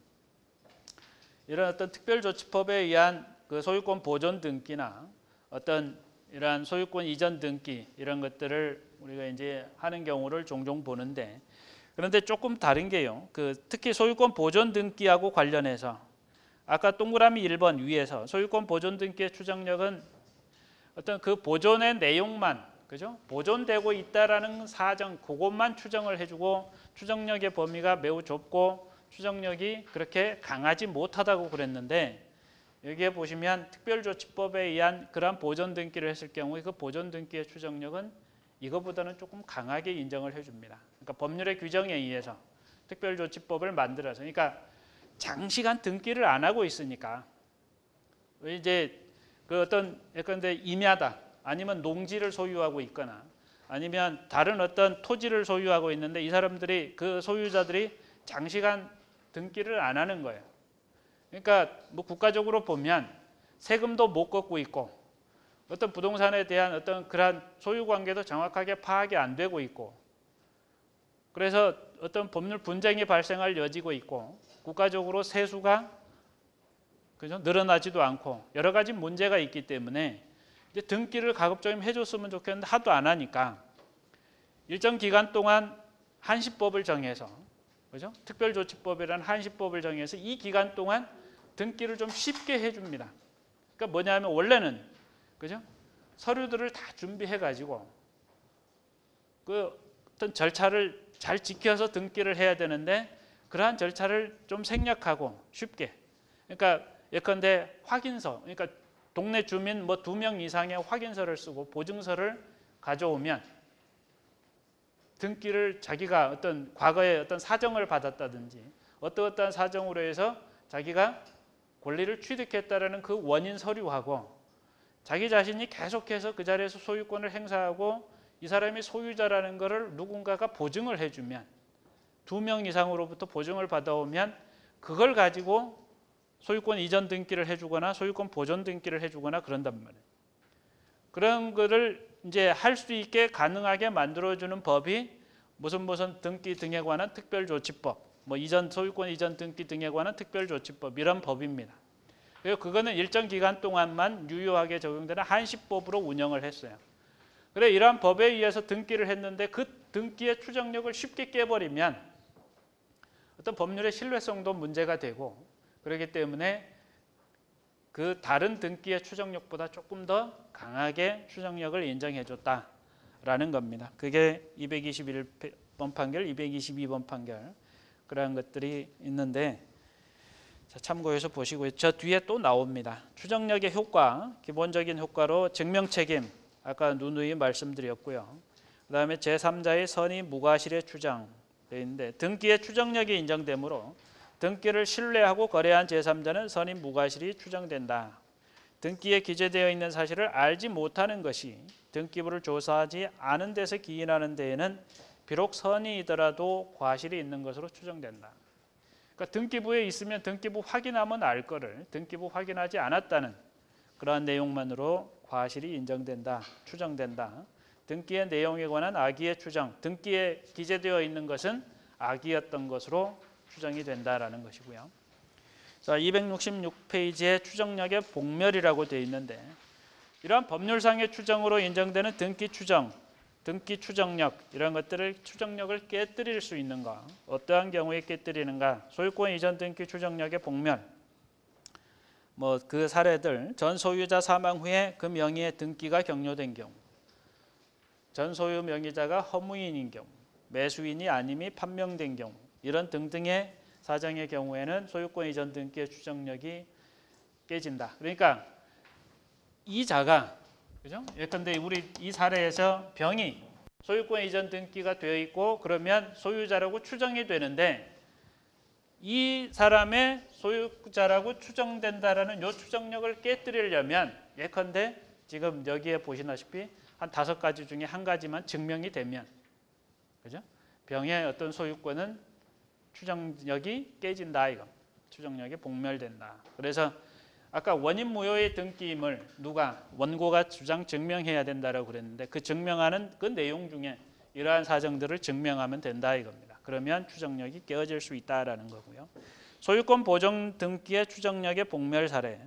이런 어떤 특별조치법에 의한 그 소유권 보존 등기나 어떤 이러한 소유권 이전 등기 이런 것들을 우리가 이제 하는 경우를 종종 보는데, 그런데 조금 다른 게요. 그 특히 소유권 보존 등기하고 관련해서 아까 동그라미 1번 위에서 소유권 보존 등기의 추정력은 어떤 그 보존의 내용만, 그죠? 보존되고 있다라는 사정, 그것만 추정을 해주고 추정력의 범위가 매우 좁고 추정력이 그렇게 강하지 못하다고 그랬는데, 여기에 보시면 특별조치법에 의한 그러한 보존 등기를 했을 경우에 그 보존 등기의 추정력은 이거보다는 조금 강하게 인정을 해줍니다. 그러니까 법률의 규정에 의해서 특별조치법을 만들어서, 그러니까 장시간 등기를 안 하고 있으니까 이제 그 어떤 예컨대 임야다 아니면 농지를 소유하고 있거나 아니면 다른 어떤 토지를 소유하고 있는데 이 사람들이 그 소유자들이 장시간 등기를 안 하는 거예요. 그러니까 뭐 국가적으로 보면 세금도 못 걷고 있고 어떤 부동산에 대한 어떤 그러한 소유 관계도 정확하게 파악이 안 되고 있고 그래서 어떤 법률 분쟁이 발생할 여지가 있고 국가적으로 세수가 그죠? 늘어나지도 않고 여러 가지 문제가 있기 때문에 이제 등기를 가급적이면 해줬으면 좋겠는데 하도 안 하니까 일정 기간 동안 한시법을 정해서 그죠? 특별조치법이라는 한시법을 정해서 이 기간 동안 등기를 좀 쉽게 해줍니다. 그러니까 뭐냐면 원래는 그죠? 서류들을 다 준비해 가지고 그 어떤 절차를 잘 지켜서 등기를 해야 되는데 그러한 절차를 좀 생략하고 쉽게 그러니까 예컨대 확인서 그러니까 동네 주민 뭐 2명 이상의 확인서를 쓰고 보증서를 가져오면 등기를 자기가 어떤 과거에 어떤 사정을 받았다든지 어떠한 사정으로 해서 자기가 권리를 취득했다라는 그 원인 서류하고 자기 자신이 계속해서 그 자리에서 소유권을 행사하고 이 사람이 소유자라는 것을 누군가가 보증을 해주면 2명 이상으로부터 보증을 받아오면 그걸 가지고 소유권 이전 등기를 해주거나 소유권 보존 등기를 해주거나 그런단 말이에요. 그런 거를 이제 할 수 있게 가능하게 만들어주는 법이 무슨 등기 등에 관한 특별조치법, 뭐 이전 소유권 이전 등기 등에 관한 특별조치법 이런 법입니다. 그리고 그거는 일정 기간 동안만 유효하게 적용되는 한시법으로 운영을 했어요. 그래 이러한 법에 의해서 등기를 했는데 그 등기의 추정력을 쉽게 깨버리면 어떤 법률의 신뢰성도 문제가 되고 그렇기 때문에 그 다른 등기의 추정력보다 조금 더 강하게 추정력을 인정해줬다라는 겁니다. 그게 221번 판결, 222번 판결 그러한 것들이 있는데 자, 참고해서 보시고요. 저 뒤에 또 나옵니다. 추정력의 효과, 기본적인 효과로 증명책임 아까 누누이 말씀드렸고요. 그 다음에 제3자의 선의 무과실의 추정 되어 있는데 등기의 추정력이 인정되므로 등기를 신뢰하고 거래한 제3자는 선의 무과실이 추정된다. 등기에 기재되어 있는 사실을 알지 못하는 것이 등기부를 조사하지 않은 데서 기인하는 데에는 비록 선의이더라도 과실이 있는 것으로 추정된다. 그러니까 등기부에 있으면 등기부 확인하면 알 거를 등기부 확인하지 않았다는 그러한 내용만으로 과실이 인정된다, 추정된다. 등기의 내용에 관한 악의의 추정, 등기에 기재되어 있는 것은 악의였던 것으로 추정이 된다라는 것이고요. 자, 266페이지에 추정력의 복멸이라고 되어 있는데 이러한 법률상의 추정으로 인정되는 등기 추정, 등기 추정력 이런 것들을 추정력을 깨뜨릴 수 있는가? 어떠한 경우에 깨뜨리는가? 소유권 이전 등기 추정력의 복멸. 뭐 그 사례들 전 소유자 사망 후에 그 명의의 등기가 격려된 경우, 전 소유 명의자가 허무인인 경우, 매수인이 아님이 판명된 경우 이런 등등의 사정의 경우에는 소유권 이전 등기의 추정력이 깨진다. 그러니까 이자가 그죠? 예컨대 우리 이 사례에서 병이 소유권 이전 등기가 되어 있고 그러면 소유자라고 추정이 되는데 이 사람의 소유자라고 추정된다라는 요 추정력을 깨뜨리려면 예컨대 지금 여기에 보시다시피 한 5가지 중에 한 가지만 증명이 되면 그죠? 병의 어떤 소유권은 추정력이 깨진다 이거. 추정력이 복멸된다. 그래서 아까 원인 무효의 등기임을 누가 원고가 주장 증명해야 된다라고 그랬는데 그 증명하는 그 내용 중에 이러한 사정들을 증명하면 된다 이겁니다. 그러면 추정력이 깨어질 수 있다라는 거고요. 소유권 보존 등기의 추정력의 복멸 사례.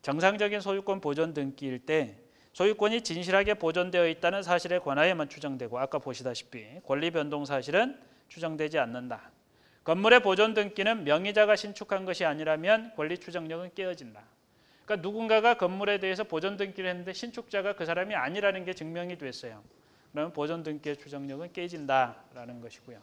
정상적인 소유권 보존 등기일 때 소유권이 진실하게 보존되어 있다는 사실에 관하여만 추정되고 아까 보시다시피 권리 변동 사실은 추정되지 않는다. 건물의 보존 등기는 명의자가 신축한 것이 아니라면 권리 추정력은 깨어진다. 그러니까 누군가가 건물에 대해서 보존 등기를 했는데 신축자가 그 사람이 아니라는 게 증명이 됐어요. 그러면 보존 등기의 추정력은 깨진다라는 것이고요.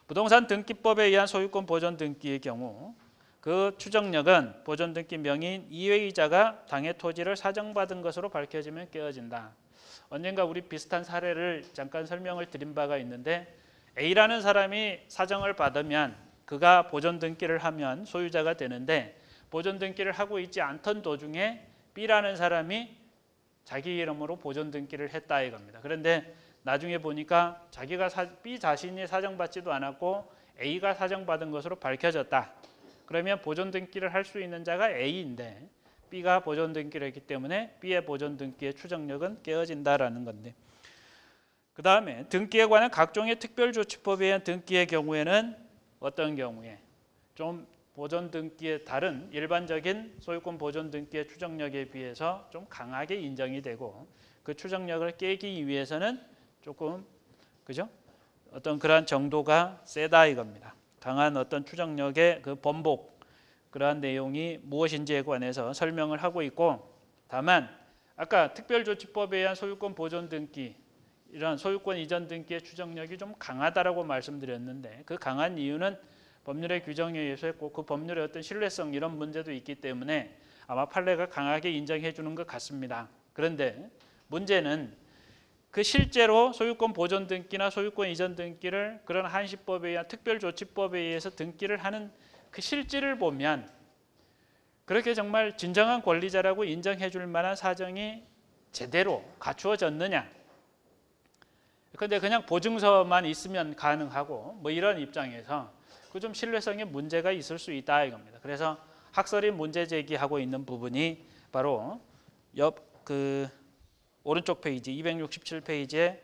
부동산 등기법에 의한 소유권 보존 등기의 경우 그 추정력은 보존 등기 명의인 이회의자가 당해 토지를 사정받은 것으로 밝혀지면 깨어진다. 언젠가 우리 비슷한 사례를 잠깐 설명을 드린 바가 있는데 A라는 사람이 사정을 받으면 그가 보존 등기를 하면 소유자가 되는데 보존 등기를 하고 있지 않던 도중에 B라는 사람이 자기 이름으로 보존 등기를 했다 이겁니다. 그런데 나중에 보니까 자기가 B 자신이 사정받지도 않았고 A가 사정받은 것으로 밝혀졌다. 그러면 보존 등기를 할 수 있는 자가 A인데 B가 보존 등기를 했기 때문에 B의 보존 등기의 추정력은 깨어진다라는 건데, 그 다음에 등기에 관한 각종의 특별조치법에 의한 등기의 경우에는 어떤 경우에 좀 보존 등기에 다른 일반적인 소유권 보존 등기의 추정력에 비해서 좀 강하게 인정이 되고 그 추정력을 깨기 위해서는 조금 그죠? 어떤 그러한 정도가 세다 이겁니다. 강한 어떤 추정력의 그 번복, 그러한 내용이 무엇인지에 관해서 설명을 하고 있고, 다만 아까 특별조치법에 의한 소유권 보존 등기, 이런 소유권 이전 등기의 추정력이 좀 강하다라고 말씀드렸는데 그 강한 이유는 법률의 규정에 의해서 했고 그 법률의 어떤 신뢰성 이런 문제도 있기 때문에 아마 판례가 강하게 인정해 주는 것 같습니다. 그런데 문제는 그 실제로 소유권 보존 등기나 소유권 이전 등기를 그런 한시법에 의한 특별조치법에 의해서 등기를 하는 그 실질을 보면 그렇게 정말 진정한 권리자라고 인정해 줄 만한 사정이 제대로 갖추어졌느냐. 그런데 그냥 보증서만 있으면 가능하고 뭐 이런 입장에서 그 좀 신뢰성에 문제가 있을 수 있다 이겁니다. 그래서 학설이 문제 제기하고 있는 부분이 바로 그 오른쪽 페이지 267페이지에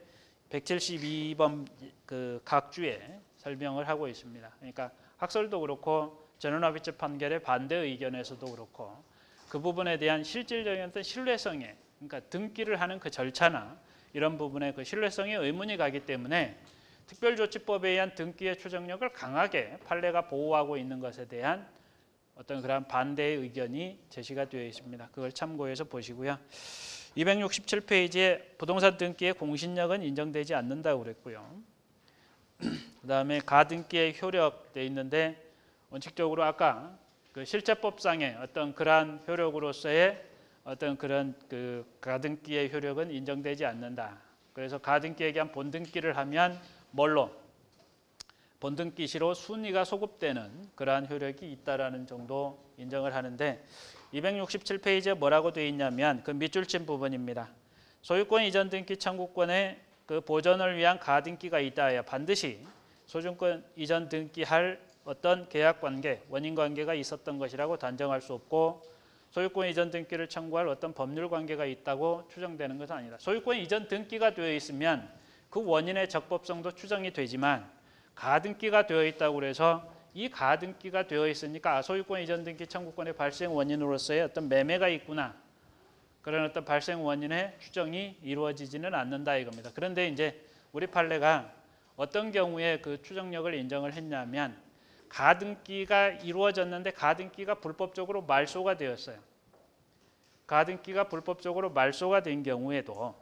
172번 그 각주에 설명을 하고 있습니다. 그러니까 학설도 그렇고 전원합의체 판결의 반대 의견에서도 그렇고 그 부분에 대한 실질적인 어떤 신뢰성에, 그러니까 등기를 하는 그 절차나 이런 부분에 그 신뢰성에 의문이 가기 때문에 특별조치법에 의한 등기의 추정력을 강하게 판례가 보호하고 있는 것에 대한 어떤 그런 반대의 의견이 제시가 되어 있습니다. 그걸 참고해서 보시고요. 267페이지에 부동산 등기의 공신력은 인정되지 않는다고 그랬고요. 그다음에 가등기의 효력 돼 있는데 원칙적으로 아까 그 실체법상의 어떤 그러한 효력으로서의 어떤 그런 그 가등기의 효력은 인정되지 않는다. 그래서 가등기에 대한 본등기를 하면 뭘로? 본등기시로 순위가 소급되는 그러한 효력이 있다라는 정도 인정을 하는데 267페이지에 뭐라고 되어 있냐면 그 밑줄 친 부분입니다. 소유권 이전 등기 청구권의 그 보전을 위한 가등기가 있다야 반드시 소유권 이전 등기할 어떤 계약 관계, 원인 관계가 있었던 것이라고 단정할 수 없고 소유권 이전 등기를 청구할 어떤 법률 관계가 있다고 추정되는 것은 아니다. 소유권 이전 등기가 되어 있으면 그 원인의 적법성도 추정이 되지만 가등기가 되어 있다고 해서 이 가등기가 되어 있으니까 소유권 이전 등기 청구권의 발생 원인으로서의 어떤 매매가 있구나. 그런 어떤 발생 원인의 추정이 이루어지지는 않는다 이겁니다. 그런데 이제 우리 판례가 어떤 경우에 그 추정력을 인정을 했냐면 가등기가 이루어졌는데 가등기가 불법적으로 말소가 되었어요. 가등기가 불법적으로 말소가 된 경우에도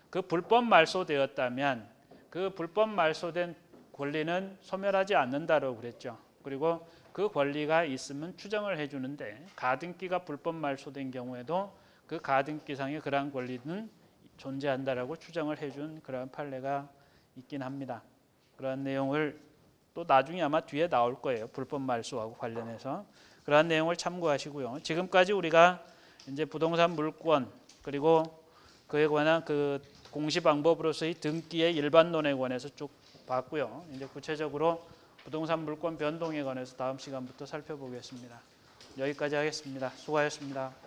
그 불법 말소되었다면 그 불법 말소된 권리는 소멸하지 않는다고 그랬죠. 그리고 그 권리가 있으면 추정을 해주는데 가등기가 불법 말소된 경우에도 그 가등기상의 그러한 권리는 존재한다라고 추정을 해준 그러한 판례가 있긴 합니다. 그러한 내용을 또 나중에 아마 뒤에 나올 거예요. 불법 말소하고 관련해서 그러한 내용을 참고하시고요. 지금까지 우리가 이제 부동산 물권 그리고 그에 관한 그 공시 방법으로서의 등기의 일반론에 관해서 쭉 봤고요. 이제 구체적으로 부동산 물권 변동에 관해서 다음 시간부터 살펴보겠습니다. 여기까지 하겠습니다. 수고하셨습니다.